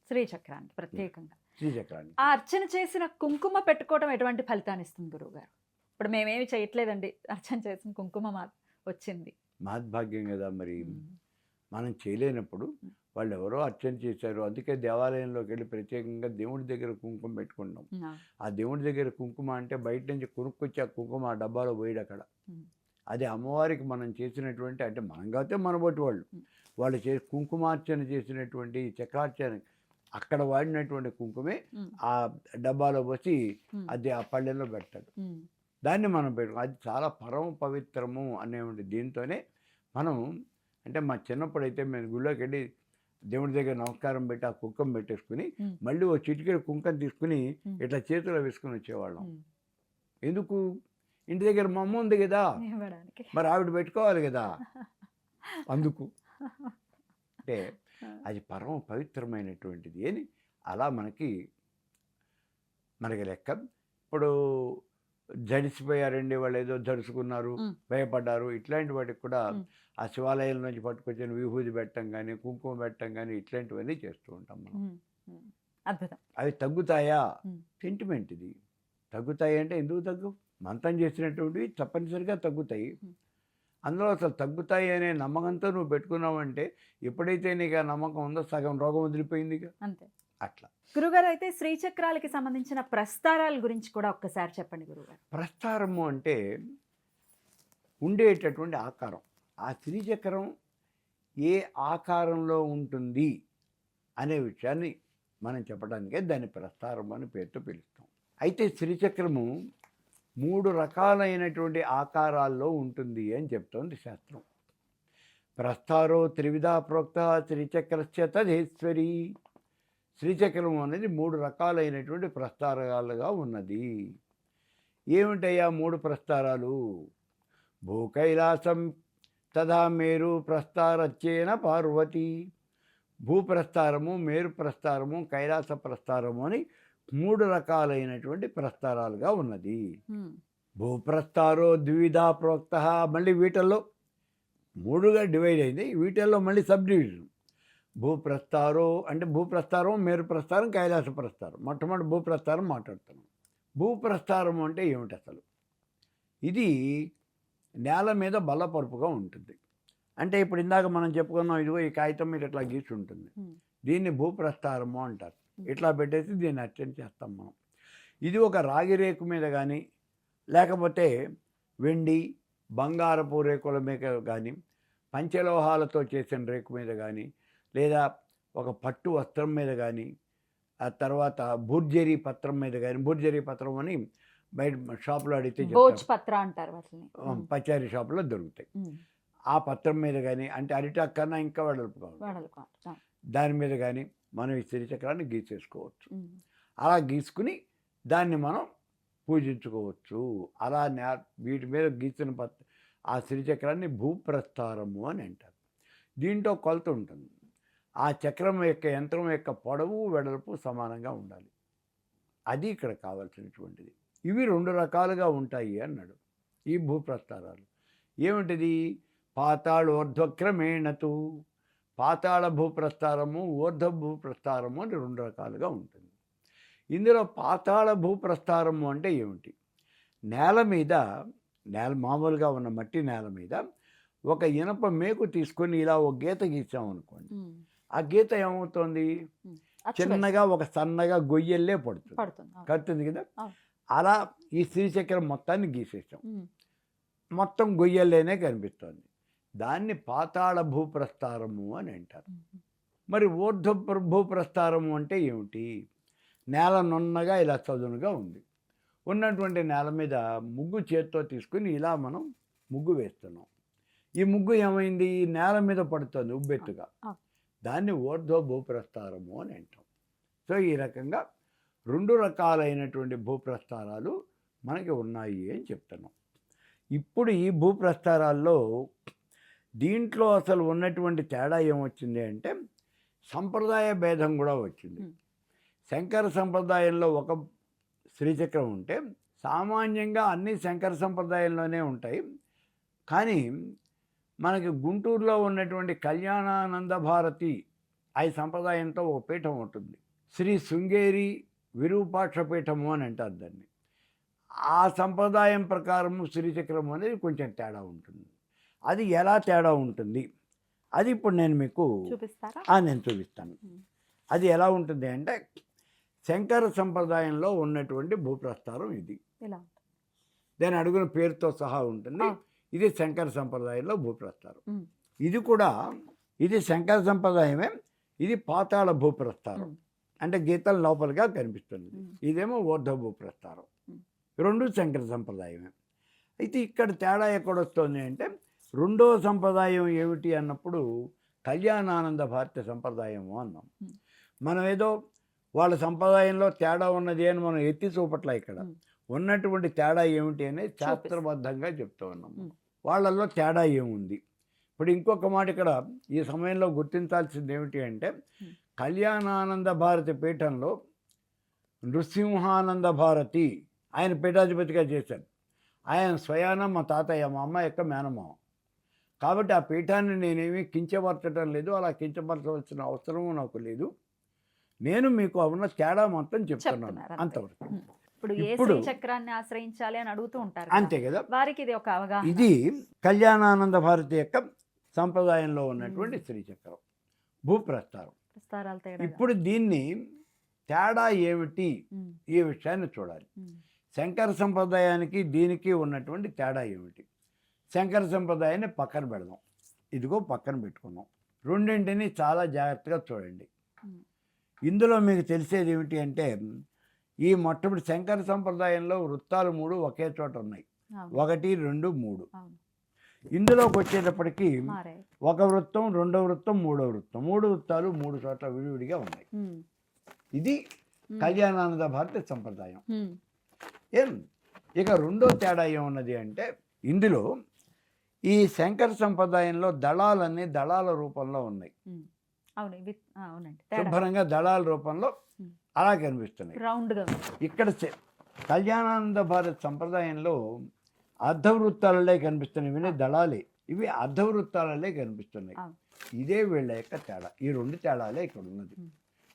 శ్రీచక్రానికి ప్రత్యేకంగా శ్రీచక్రానికి ఆ అర్చన చేసిన కుంకుమ పెట్టుకోవడం ఎటువంటి ఫలితాన్ని ఇస్తుంది గురువుగారు? ఇప్పుడు మేమేమి చేయట్లేదండి, అర్చన చేసిన కుంకుమ వచ్చింది, మహద్భాగ్యం కదా. మరి మనం చేయలేనప్పుడు వాళ్ళు ఎవరో అర్చన చేశారు, అందుకే దేవాలయంలోకి వెళ్ళి ప్రత్యేకంగా దేవుడి దగ్గర కుంకుమ పెట్టుకుంటాం. ఆ దేవుడి దగ్గర కుంకుమ అంటే బయట నుంచి కొనుక్కొచ్చి ఆ కుంకుమ ఆ డబ్బాలో పోయాడు అక్కడ. అది అమ్మవారికి మనం చేసినటువంటి, అంటే మనం కాకపోతే మన బట్టి వాళ్ళు కుంకుమార్చన చేసినటువంటి చక్రార్చన అక్కడ వాడినటువంటి కుంకుమే ఆ డబ్బాలో పోసి అది ఆ పళ్ళెంలో పెడతాడు. దాన్ని మనం పెట్టుకో, అది చాలా పరమ పవిత్రము అనేటువంటి దీంతోనే మనం, అంటే మా చిన్నప్పుడు అయితే మేము గుళ్ళోకి వెళ్ళి దేవుడి దగ్గర నమస్కారం పెట్టి ఆ కుంకుమ పెట్టేసుకుని మళ్ళీ ఓ చిటికెడు కుంకుమ తీసుకుని ఇట్లా చేతిలో వేసుకుని వచ్చేవాళ్ళం. ఎందుకు? ఇంటి దగ్గర మా అమ్మ ఉంది కదా, మరి ఆవిడ పెట్టుకోవాలి కదా, అందుకు. అంటే అది పరమ పవిత్రమైనటువంటిది అని అలా మనకి లెక్క. ఇప్పుడు జడిసిపోయారండి, వాళ్ళు ఏదో జడుచుకున్నారు, భయపడ్డారు, ఇట్లాంటి వాటికి కూడా ఆ శివాలయం నుంచి పట్టుకొచ్చిన విభూతి పెట్టడం కానీ కుంకుమ పెట్టడం కానీ ఇట్లాంటివన్నీ చేస్తూ ఉంటాం మనం. అద్భుతం. అవి తగ్గుతాయా? సెంటిమెంట్ ఇది. తగ్గుతాయి అంటే ఎందుకు తగ్గు? మంత్రం చేసినటువంటివి తప్పనిసరిగా తగ్గుతాయి. అందులో అసలు తగ్గుతాయి అనే నమ్మకంతో నువ్వు పెట్టుకున్నావంటే ఎప్పుడైతే నీకు ఆ నమ్మకం ఉందో సగం రోగం వదిలిపోయింది అంతే. అట్లా గురుగారు, అయితే శ్రీచక్రాలకి సంబంధించిన ప్రస్తారాల గురించి కూడా ఒక్కసారి చెప్పండి గురుగారు. ప్రస్తారము అంటే ఉండేటటువంటి ఆకారం. ఆ శ్రీచక్రం ఏ ఆకారంలో ఉంటుంది అనే విషయాన్ని మనం చెప్పడానికే దాన్ని ప్రస్తారం అని పేరుతో పిలుస్తాం. అయితే శ్రీచక్రము 3 రకాలైనటువంటి ఆకారాల్లో ఉంటుంది అని చెప్తోంది శాస్త్రం. ప్రస్తారో త్రివిధా ప్రోక్త శ్రీచక్రస్య తదేశ్వరి. శ్రీచక్రం అనేది 3 రకాలైనటువంటి ప్రస్తారాలుగా ఉన్నది. ఏమిటయ్యా 3 ప్రస్తారాలు? భూకైలాసం తదా మేరు ప్రస్తారచ్చేన పార్వతి. భూప్రస్తారము, మేరు ప్రస్తారము, కైలాస ప్రస్తారము అని 3 రకాలైనటువంటి ప్రస్తారాలుగా ఉన్నది. భూప్రస్తారో ద్విధా ప్రోక్త. మళ్ళీ వీటిల్లో 3గా డివైడ్ అయింది. వీటిల్లో మళ్ళీ సబ్ డివిజన్. భూప్రస్తారో అంటే భూప్రస్తారం, మేరు ప్రస్తారం, కైలాస ప్రస్తారం. మొట్టమొదటి భూప్రస్తారం మాట్లాడుతున్నాం. భూప్రస్తారం అంటే ఏమిటి అసలు? ఇది నేల మీద బల్లపరుపుగా ఉంటుంది. అంటే ఇప్పుడు ఇందాక మనం చెప్పుకున్నాం, ఇదిగో ఈ కాగితం మీద ఇట్లా గీసి ఉంటుంది, దీన్ని భూప్రస్తారము అంటారు. ఇట్లా పెట్టేసి దీన్ని అర్చన చేస్తాం మనం. ఇది ఒక రాగి రేకు మీద కానీ, లేకపోతే వెండి బంగారపు రేకుల మీద కానీ, పంచలోహాలతో చేసిన రేకు మీద కానీ, లేదా ఒక పట్టు వస్త్రం మీద కానీ, ఆ తర్వాత బుర్జరీ పత్రం మీద కానీ. బుర్జరీ పత్రం అని బయట షాపులో అడిగితే పచారీ షాపులో దొరుకుతాయి. ఆ పత్రం మీద కానీ, అంటే అరిటాక్ కన్నా ఇంకా వెడల్పుగా ఉంటుంది, దాని మీద కానీ మనం ఈ శ్రీచక్రాన్ని గీసేసుకోవచ్చు. అలా గీసుకుని దాన్ని మనం పూజించుకోవచ్చు. అలా వీటి మీద గీసిన ఆ శ్రీచక్రాన్ని భూప్రస్తారము అని అంటారు. దీంట్లో కొలత ఉంటుంది. ఆ చక్రం యొక్క యంత్రం యొక్క పొడవు వెడల్పు సమానంగా ఉండాలి. అది ఇక్కడ కావాల్సినటువంటిది. ఇవి 2 రకాలుగా ఉంటాయి అన్నాడు ఈ భూప్రస్తారాలు. ఏమిటిది? పాతాళోర్ధ్వక్రమేణతు. పాతాళ భూప్రస్థారము, ఊర్ధ్వ భూప్రస్థారము అని రెండు రకాలుగా ఉంటుంది. ఇందులో పాతాళ భూప్రస్థారము అంటే ఏమిటి? నేల మీద, మామూలుగా ఉన్న మట్టి నేల మీద ఒక ఇనప మేకు తీసుకొని ఇలా ఒక గీత గీసామనుకోండి, ఆ గీత ఏమవుతుంది? చిన్నగా ఒక సన్నగా గొయ్యల్లే కడుతుంది కదా. అలా ఈ శ్రీచక్రం మొత్తాన్ని గీసేసాం, మొత్తం గొయ్యల్లేనే కనిపిస్తుంది. దాన్ని పాతాళ భూప్రస్థారము అని అంటారు. మరి ఊర్ధ్వ భూప్రస్థారము అంటే ఏమిటి? నేల నున్నగా ఇలా చదునుగా ఉంది, ఉన్నటువంటి నేల మీద ముగ్గు చేత్తో తీసుకుని ఇలా మనం ముగ్గు వేస్తున్నాం. ఈ ముగ్గు ఏమైంది? నేల మీద పడుతుంది ఉబ్బెత్తుగా. దాన్ని ఊర్ధ్వ భూప్రస్థారము అని అంటాం. సో ఈ రకంగా రెండు రకాలైనటువంటి భూప్రస్థారాలు మనకి ఉన్నాయి అని చెప్తున్నాం. ఇప్పుడు ఈ భూప్రస్థారాల్లో దీంట్లో అసలు ఉన్నటువంటి తేడా ఏమొచ్చింది అంటే సంప్రదాయ భేదం కూడా వచ్చింది. శంకర సంప్రదాయంలో ఒక శ్రీచక్రం ఉంటే సామాన్యంగా అన్ని శంకర సంప్రదాయంలోనే ఉంటాయి. కానీ మనకి గుంటూరులో ఉన్నటువంటి కళ్యాణానంద భారతి ఆ సంప్రదాయంతో ఒక పీఠం ఉంటుంది, శ్రీ శృంగేరి విరూపాక్ష పీఠము అని అంటారు దాన్ని. ఆ సంప్రదాయం ప్రకారము శ్రీచక్రం అనేది కొంచెం తేడా ఉంటుంది. అది ఎలా తేడా ఉంటుంది అది ఇప్పుడు నేను మీకు నేను చూపిస్తాను. అది ఎలా ఉంటుంది అంటే శంకర సంప్రదాయంలో ఉన్నటువంటి భూప్రస్థారం ఇది. దాని అడుగున పేరుతో సహా ఉంటుంది. ఇది శంకర సంప్రదాయంలో భూప్రస్థారం. ఇది కూడా ఇది శంకర సంప్రదాయమే. ఇది పాతాళ భూప్రస్థారం అంటే గీతల లోపలిగా కనిపిస్తుంది. ఇదేమో ఊర్ధ్వ భూప్రస్థారం. రెండు శంకర సంప్రదాయమే. అయితే ఇక్కడ తేడా ఎక్కడొస్తుంది అంటే రెండవ సంప్రదాయం ఏమిటి అన్నప్పుడు కళ్యాణానంద భారతి సంప్రదాయము అన్నాం. మనం ఏదో వాళ్ళ సంప్రదాయంలో తేడా ఉన్నది అని మనం ఎత్తి చూపట్ల. ఇక్కడ ఉన్నటువంటి తేడా ఏమిటి అనేది శాస్త్రబద్ధంగా చెప్తూ ఉన్నాము. వాళ్ళల్లో తేడా ఏముంది? ఇప్పుడు ఇంకొక మాట ఇక్కడ ఈ సమయంలో గుర్తించాల్సింది ఏమిటి అంటే కళ్యాణానంద భారతి పీఠంలో నృసింహానంద భారతి ఆయన పీఠాధిపతిగా చేశారు. ఆయన స్వయాన మా తాతయ్య, మా అమ్మ యొక్క మేనమామ. కాబట్టి ఆ పీఠాన్ని నేనేమి కించపరచడం లేదు, అలా కించపరచవలసిన అవసరము నాకు లేదు. నేను మీకు ఉన్న తేడా మొత్తం చెప్తున్నాను అంతవరకు. ఇప్పుడు చక్రాన్ని ఆశ్రయించాలి అని అడుగుతూ ఉంటారు, అంతే కదా. వారికి ఇది ఒక అవగాహన. ఇది కళ్యాణానంద భారతి యొక్క సంప్రదాయంలో ఉన్నటువంటి శ్రీచక్రం భూప్రస్థారం. ఇప్పుడు దీన్ని తేడా ఏమిటి ఈ విషయాన్ని చూడాలి. శంకర సంప్రదాయానికి దీనికి ఉన్నటువంటి తేడా ఏమిటి? శంకర సంప్రదాయాన్ని పక్కన పెడదాం, ఇదిగో పక్కన పెట్టుకున్నాం. రెండింటిని చాలా జాగ్రత్తగా చూడండి. ఇందులో మీకు తెలిసేది ఏమిటి అంటే ఈ మొట్టమొదటి శంకర సంప్రదాయంలో వృత్తాలు 3 ఒకే చోట ఉన్నాయి, 1, 2, 3. ఇందులోకి వచ్చేటప్పటికి ఒక వృత్తం, రెండో వృత్తం, మూడో వృత్తం, 3 వృత్తాలు 3 చోట్ల విడివిడిగా ఉన్నాయి. ఇది కళ్యాణానంద భారతి సంప్రదాయం. ఇక రెండో తేడా ఏమున్నది అంటే ఇందులో ఈ శంకర సంప్రదాయంలో దళాలన్నీ దళాల రూపంలో ఉన్నాయి. శుభ్రంగా దళాల రూపంలో అలా కనిపిస్తున్నాయి. ఇక్కడ కళ్యాణానంద భారత్ సంప్రదాయంలో అర్ధవృత్తాలలే కనిపిస్తున్నాయి. ఇవి దళాలే, ఇవి అర్ధవృత్తాలలే కనిపిస్తున్నాయి. ఇదే వీళ్ళ యొక్క తేడా. ఈ 2 తేడాలే ఇక్కడ ఉన్నది.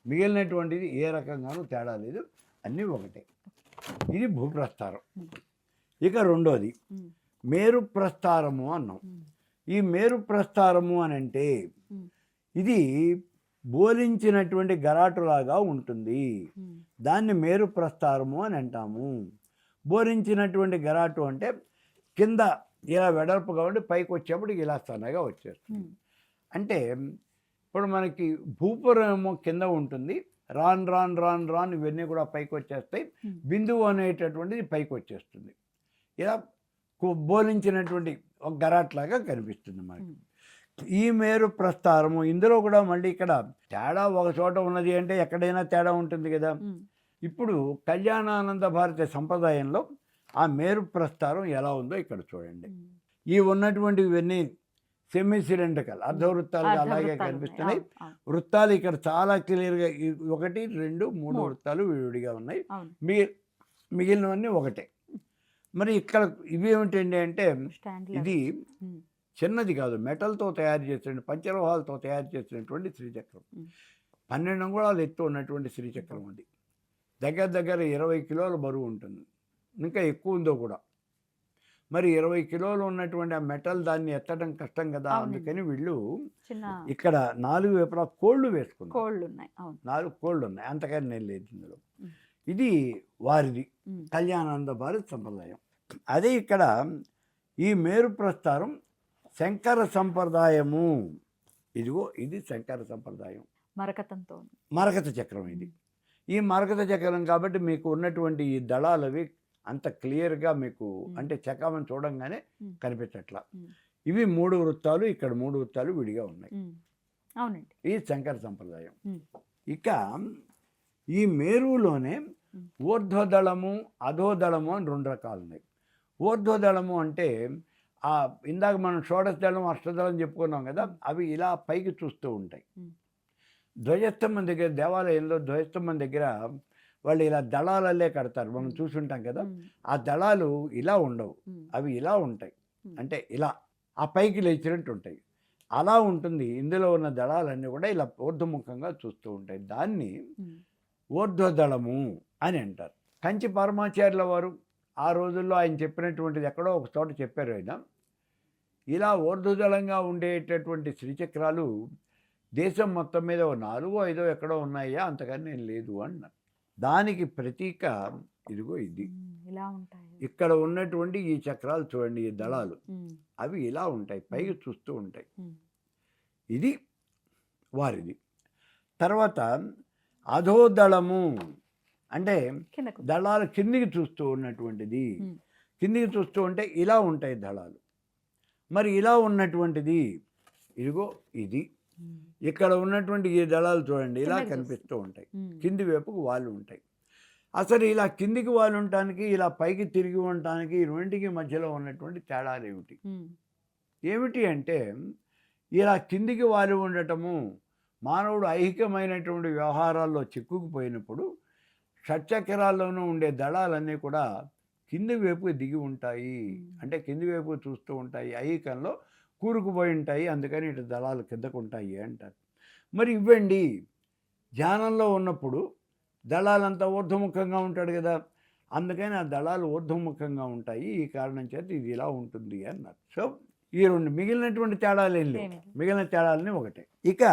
మిగిలినటువంటిది ఏ రకంగానూ తేడా లేదు, అన్నీ ఒకటే. ఇది భూప్రస్థారం. ఇక రెండోది మేరు ప్రస్థారము అన్నాం. ఈ మేరు ప్రస్థారము అని అంటే ఇది బోలించినటువంటి గరాటులాగా ఉంటుంది. దాన్ని మేరు ప్రస్థారము అని అంటాము. బోలించినటువంటి గరాటు అంటే కింద ఇలా వెడల్పుగా ఉండి పైకి వచ్చేప్పటికి ఇలా సన్నగా వచ్చేస్తుంది. అంటే ఇప్పుడు మనకి భూపురమేమో కింద ఉంటుంది, రాన్ రాన్ రాన్ రాన్ ఇవన్నీ కూడా పైకి వచ్చేస్తాయి. బిందువు అనేటటువంటిది పైకి వచ్చేస్తుంది. ఇలా బోలించినటువంటి ఒక గరాట్లాగా కనిపిస్తుంది మనకి. ఈ మేరు ప్రస్థారము ఇందులో కూడా మళ్ళీ ఇక్కడ తేడా ఒక చోట ఉన్నది అంటే ఎక్కడైనా తేడా ఉంటుంది కదా. ఇప్పుడు కళ్యాణానంద భారతి సంప్రదాయంలో ఆ మేరు ప్రస్థారం ఎలా ఉందో ఇక్కడ చూడండి. ఈ ఉన్నటువంటి ఇవన్నీ సెమీ సిలిండ్రికల్ అర్ధవృత్తాలుగా అలాగే కనిపిస్తున్నాయి. వృత్తాలు ఇక్కడ చాలా క్లియర్గా 1, 2, 3 వృత్తాలు విడివిడిగా ఉన్నాయి. మిగిలినవన్నీ ఒకటే. మరి ఇక్కడ ఇవి ఏమిటండి అంటే ఇది చిన్నది కాదు, మెటల్తో తయారు చేసిన పంచలోహాలతో తయారు చేసినటువంటి శ్రీచక్రం. 12 అంగుళాలు ఎత్తు ఉన్నటువంటి శ్రీచక్రం అది. దగ్గర దగ్గర 20 కిలోల బరువు ఉంటుంది, ఇంకా ఎక్కువ ఉందో కూడా. మరి 20 కిలోలు ఉన్నటువంటి ఆ మెటల్ దాన్ని ఎత్తడం కష్టం కదా, అందుకని వీళ్ళు ఇక్కడ 4 వైపులా కోళ్ళు వేసుకున్నారు. 4 కోళ్ళు ఉన్నాయి, అంతకని నేను లేదు ఇందులో. ఇది వారిది కళ్యాణానంద భారత్ సంప్రదాయం. అదే ఇక్కడ ఈ మేరు ప్రస్తారం శంకర సంప్రదాయము. ఇదిగో ఇది శంకర సంప్రదాయం, మరకతంతో మరకత చక్రం ఇది. ఈ మరకత చక్రం కాబట్టి మీకు ఉన్నటువంటి ఈ దళాలు అవి అంత క్లియర్గా మీకు అంటే చక్రం చూడంగానే కనిపించట్లా. ఇవి 3 వృత్తాలు, ఇక్కడ 3 వృత్తాలు విడిగా ఉన్నాయి. అవునండి, ఈ శంకర సంప్రదాయం. ఇక ఈ మేరులోనే ఊర్ధ్వదళము అధోదళము అని 2 రకాలు ఉన్నాయి. ఊర్ధ్వదళము అంటే ఆ ఇందాక మనం షోడశ దళం అష్టదళం చెప్పుకున్నాం కదా, అవి ఇలా పైకి చూస్తూ ఉంటాయి. ధ్వజస్తంభం దగ్గర, దేవాలయంలో ధ్వజస్తంభం దగ్గర వాళ్ళు ఇలా దళాలల్లే కడతారు, మనం చూసుంటాం కదా. ఆ దళాలు ఇలా ఉండవు, అవి ఇలా ఉంటాయి, అంటే ఇలా ఆ పైకి లేచినట్టు ఉంటాయి. అలా ఉంటుంది. ఇందులో ఉన్న దళాలన్నీ కూడా ఇలా ఊర్ధ్వముఖంగా చూస్తూ ఉంటాయి. దాన్ని ఊర్ధ్వదళము అని అంటారు. కంచి పరమాచార్యుల వారు ఆ రోజుల్లో ఆయన చెప్పినటువంటిది ఎక్కడో ఒక చోట చెప్పారు. ఆయన ఇలా ఊర్ధ్వదళంగా ఉండేటటువంటి శ్రీచక్రాలు దేశం మొత్తం మీద 4-5 ఎక్కడో ఉన్నాయా, అంతకని నేను లేదు అన్నారు. దానికి ప్రతీక ఇదిగో ఇది. ఇక్కడ ఉన్నటువంటి ఈ చక్రాలు చూడండి, ఈ దళాలు అవి ఇలా ఉంటాయి, పైకి చూస్తూ ఉంటాయి. ఇది వారిది. తర్వాత అధోదళము అంటే దళాలు కిందికి చూస్తూ ఉన్నటువంటిది. కిందికి చూస్తూ ఉంటే ఇలా ఉంటాయి దళాలు. మరి ఇలా ఉన్నటువంటిది ఇదిగో ఇది. ఇక్కడ ఉన్నటువంటి ఈ దళాలు చూడండి, ఇలా కనిపిస్తూ ఉంటాయి, కింది వైపుకు వాళ్ళు ఉంటాయి. అసలు ఇలా కిందికి వాళ్ళు ఉండటానికి, ఇలా పైకి తిరిగి ఉండటానికి ఈ రెండింటికి మధ్యలో ఉన్నటువంటి తేడాలు ఏమిటి? ఏమిటి అంటే ఇలా కిందికి వాళ్ళు ఉండటము మానవుడు ఐహికమైనటువంటి వ్యవహారాల్లో చిక్కుకుపోయినప్పుడు షట్చక్రాల్లోనూ ఉండే దళాలన్నీ కూడా కింది వైపుకి దిగి ఉంటాయి, అంటే కింది వైపు చూస్తూ ఉంటాయి, ఐహికంలో కూరుకుపోయి ఉంటాయి, అందుకని ఇటు దళాలు కిందకు ఉంటాయి అంటారు. మరి ఇవ్వండి, ధ్యానంలో ఉన్నప్పుడు దళాలంతా ఊర్ధ్వముఖంగా ఉంటాడు కదా, అందుకని ఆ దళాలు ఊర్ధ్వముఖంగా ఉంటాయి, ఈ కారణం చేత ఇది ఇలా ఉంటుంది అన్నారు. సో ఈ 2 మిగిలినటువంటి తేడాలు ఏం లేవు, మిగిలిన తేడాలని ఒకటే. ఇక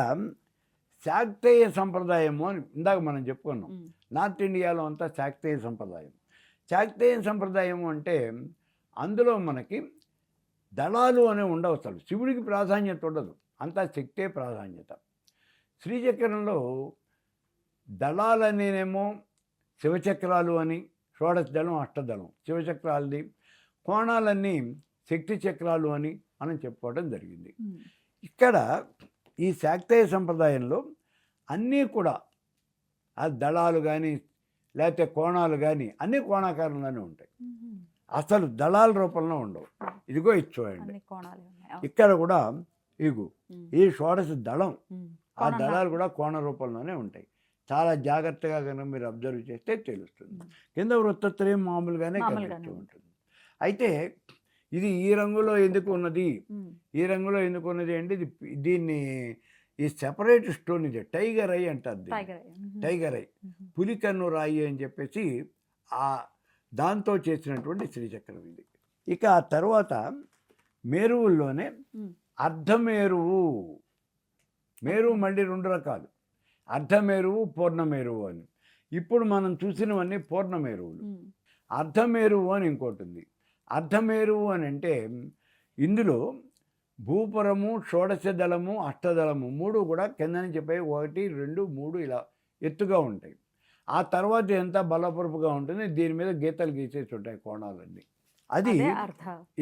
శాక్తేయ సంప్రదాయము అని ఇందాక మనం చెప్పుకున్నాం. నార్త్ ఇండియాలో అంతా శాక్తేయ సంప్రదాయం. శాక్తేయ సంప్రదాయము అంటే అందులో మనకి దళాలు అనేవి ఉండవు, అసలు శివుడికి ప్రాధాన్యత ఉండదు, అంతా శక్తే ప్రాధాన్యత. శ్రీచక్రంలో దళాలనేమో శివచక్రాలు అని, షోడశ దళం అష్టదళం శివచక్రాలది, కోణాలన్నీ శక్తి చక్రాలు అని మనం చెప్పుకోవడం జరిగింది. ఇక్కడ ఈ శాక్తేయ సంప్రదాయంలో అన్నీ కూడా ఆ దళాలు కానీ లేకపోతే కోణాలు కానీ అన్నీ కోణాకారంలోనే ఉంటాయి, అసలు దళాల రూపంలో ఉండవు. ఇదిగో ఇది చూడండి, ఇక్కడ కూడా ఇగు ఈ షోడశ దళం, ఆ దళాలు కూడా కోణ రూపంలోనే ఉంటాయి. చాలా జాగ్రత్తగా కనుక మీరు అబ్జర్వ్ చేస్తే తెలుస్తుంది. కింద వృత్తత్రయం మామూలుగానే కనిపిస్తూ ఉంటుంది. అయితే ఇది ఈ రంగులో ఎందుకు ఉన్నది, ఈ రంగులో ఎందుకు ఉన్నది అంటే దీన్ని ఈ సెపరేట్ స్టోన్, ఇది టైగర్ ఐ అంటారు, టైగర్ ఐ, పులికన్ను రాయి అని చెప్పేసి ఆ దాంతో చేసినటువంటి శ్రీచక్రం ఇది. ఇక ఆ తర్వాత మేరువుల్లోనే అర్ధమేరువు. మేరువు మళ్ళీ 2 రకాలు, అర్ధమేరువు పూర్ణమేరువు అని. ఇప్పుడు మనం చూసినవన్నీ పూర్ణమేరువులు. అర్ధమేరువు అని ఇంకోటి ఉంది. అర్ధమేరువు అని అంటే ఇందులో భూపురము, షోడశ దళము, అష్టదళము 3 కూడా కింద నుంచి పై 1, 2, 3 ఇలా ఎత్తుగా ఉంటాయి. ఆ తర్వాత ఎంత బలపరుపుగా ఉంటుంది, దీని మీద గీతలు గీసేసి ఉంటాయి కోణాలన్నీ. అది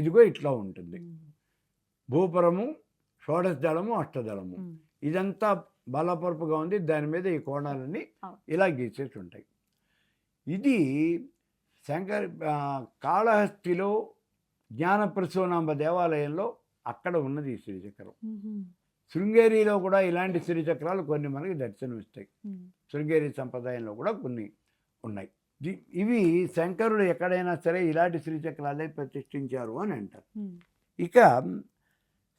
ఇదిగో ఇట్లా ఉంటుంది. భూపురము, షోడశ దళము, అష్టదళము ఇదంతా బలపరుపుగా ఉంది, దాని మీద ఈ కోణాలన్నీ ఇలా గీసేసి ఉంటాయి. ఇది కాళహస్తిలో జ్ఞానప్రసూనాంబ దేవాలయంలో అక్కడ ఉన్నది ఈ శ్రీచక్రం. శృంగేరిలో కూడా ఇలాంటి శ్రీచక్రాలు కొన్ని మనకి దర్శనమిస్తాయి. శృంగేరి సంప్రదాయంలో కూడా కొన్ని ఉన్నాయి. ఇవి శంకరుడు ఎక్కడైనా సరే ఇలాంటి శ్రీచక్రాలే ప్రతిష్ఠించారు అని అంటారు. ఇక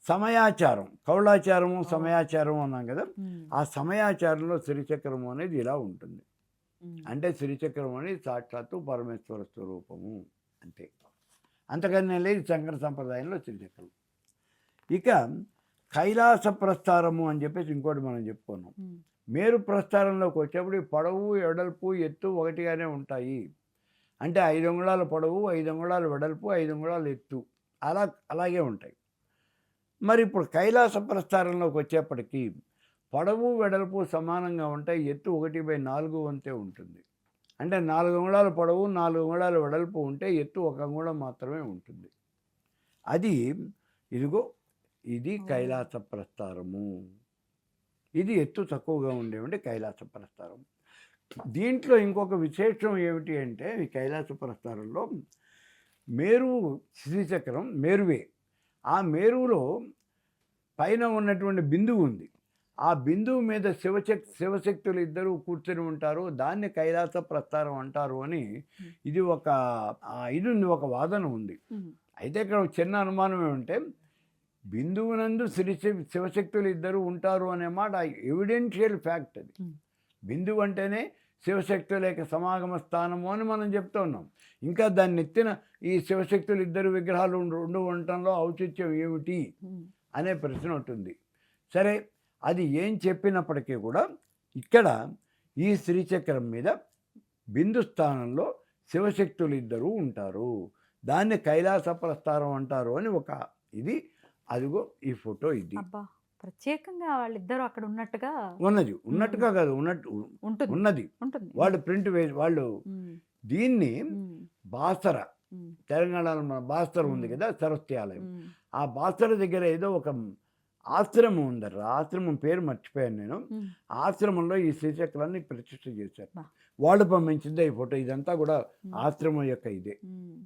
సమయాచారం, కౌళాచారము సమయాచారం అన్నాం కదా. ఉమ్, ఆ సమయాచారంలో శ్రీచక్రము అనేది ఇలా ఉంటుంది. ఉమ్, అంటే శ్రీచక్రం అనేది సాక్షాత్తు పరమేశ్వర స్వరూపము అంతే, అంతకన్నా లేదు శంకర సంప్రదాయంలో శ్రీచక్రం. ఇక కైలాస ప్రస్థారము అని చెప్పేసి ఇంకోటి మనం చెప్పుకున్నాం. ఉమ్, మేరు ప్రస్థారంలోకి వచ్చేప్పుడు ఈ పొడవు వెడల్పు ఎత్తు ఒకటిగానే ఉంటాయి. అంటే 5 అంగుళాల పొడవు, 5 అంగుళాల వెడల్పు, 5 అంగుళాల ఎత్తు అలాగే ఉంటాయి. మరి ఇప్పుడు కైలాస ప్రస్థారంలోకి వచ్చేప్పటికీ పొడవు వెడల్పు సమానంగా ఉంటాయి, ఎత్తు 1/4 వంతే ఉంటుంది. అంటే 4 అంగుళాల పొడవు 4 అంగుళాల వెడల్పు ఉంటే ఎత్తు 1 అంగుళం మాత్రమే ఉంటుంది. అది ఇదిగో ఇది కైలాస ప్రస్థారము. ఇది ఎత్తు తక్కువగా ఉండేవంటే కైలాస ప్రస్థారం. దీంట్లో ఇంకొక విశేషం ఏమిటి అంటే ఈ కైలాస ప్రస్థారంలో మేరువు శ్రీచక్రం మేరువే. ఆ మేరువులో పైన ఉన్నటువంటి బిందువు ఉంది. ఆ బిందువు మీద శివశక్తులు ఇద్దరు కూర్చొని ఉంటారు. దాన్ని కైలాస ప్రస్థారం అంటారు అని ఇది ఇది ఉంది, ఒక వాదన ఉంది. ఉమ్, అయితే ఇక్కడ ఒక చిన్న అనుమానం ఏమంటే బిందువునందు శివశక్తులు ఇద్దరు ఉంటారు అనే మాట ఎవిడెన్షియల్ ఫ్యాక్ట్. అది బిందువు అంటేనే శివశక్తుల యొక్క సమాగమ స్థానము అని మనం చెప్తూ ఉన్నాం. ఇంకా దాన్ని ఎత్తిన ఈ శివశక్తులు ఇద్దరు విగ్రహాలు రెండు ఉండటంలో ఔచిత్యం ఏమిటి అనే ప్రశ్న ఉంటుంది. సరే, అది ఏం చెప్పినప్పటికీ కూడా ఇక్కడ ఈ శ్రీచక్రం మీద బిందు స్థానంలో శివశక్తులు ఇద్దరు ఉంటారు. దాన్ని కైలాస ప్రస్థారం అంటారు అని ఒక ఇది. అదిగో ఈ ఫోటో ఇది. అబ్బా, ప్రత్యేకంగా వాళ్ళిద్దరూ అక్కడ ఉన్నట్టుగా కాదు, ఉంటుంది ఉన్నది. ఉంటుంది. వాళ్ళు ప్రింట్ వేసి వాళ్ళు ఉమ్, దీన్ని ఉమ్, బాసర, ఉమ్, తెలంగాణలో మన బాసర ఉంది కదా, సరస్వతి ఆలయం. ఉమ్, ఆ బాసర దగ్గర ఏదో ఒక ఆశ్రమం ఉందర్రా, ఆశ్రమం పేరు మర్చిపోయాను నేను. ఉమ్, ఆశ్రమంలో ఈ శ్రీచక్రాన్ని ప్రతిష్ఠ చేశారు. బా. వాళ్ళు పంపించిందే ఈ ఫోటో. ఇదంతా కూడా ఆశ్రమం యొక్క ఇదే. ఉమ్,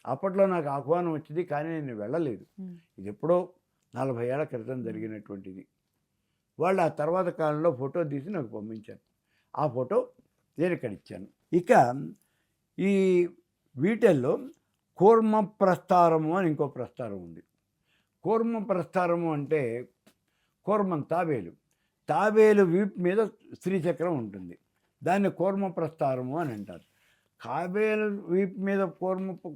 అప్పట్లో నాకు ఆహ్వానం వచ్చింది, కానీ నేను వెళ్ళలేదు. ఉమ్, ఇది ఎప్పుడో 40 ఏళ్ల క్రితం జరిగినటువంటిది. వాళ్ళు ఆ తర్వాత కాలంలో ఫోటో తీసి నాకు పంపించారు. ఆ ఫోటో నేను ఇక్కడ ఇచ్చాను. ఇక ఈ వీటిల్లో కూర్మ ప్రస్థారము అని ఇంకో ప్రస్థారం ఉంది. కూర్మ ప్రస్థారము అంటే కూర్మం తాబేలు వీపు మీద శ్రీచక్రం ఉంటుంది. దాన్ని కూర్మ ప్రస్థారము అని అంటారు. తాబేలు వీపు మీద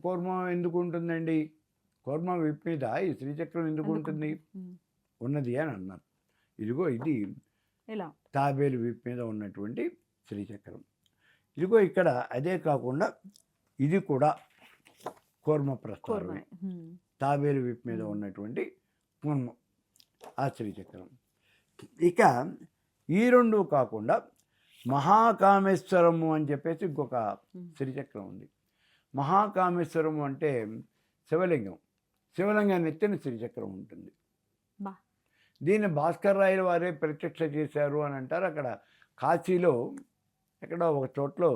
కూర్మం ఎందుకు ఉంటుందండి? కూర్మ వీపు మీద ఈ శ్రీచక్రం ఎందుకు ఉంటుంది? ఉన్నది అని అన్నారు. ఇదిగో ఇది తాబేలు వీపు మీద ఉన్నటువంటి శ్రీచక్రం. ఇదిగో ఇక్కడ అదే కాకుండా ఇది కూడా కూర్మ ప్రస్థారమే. తాబేలు వీపు మీద ఉన్నటువంటి కూర్మ ఆ శ్రీచక్రం. ఇక ఈ రెండు కాకుండా మహాకామేశ్వరము అని చెప్పేసి ఇంకొక శ్రీచక్రం ఉంది. మహాకామేశ్వరము అంటే శివలింగాన్ని ఎత్తిన శ్రీచక్రం ఉంటుంది. దీన్ని భాస్కర్ రాయల వారే ప్రత్యక్ష చేశారు అని అంటారు. అక్కడ కాశీలో ఎక్కడ ఒక చోట్లో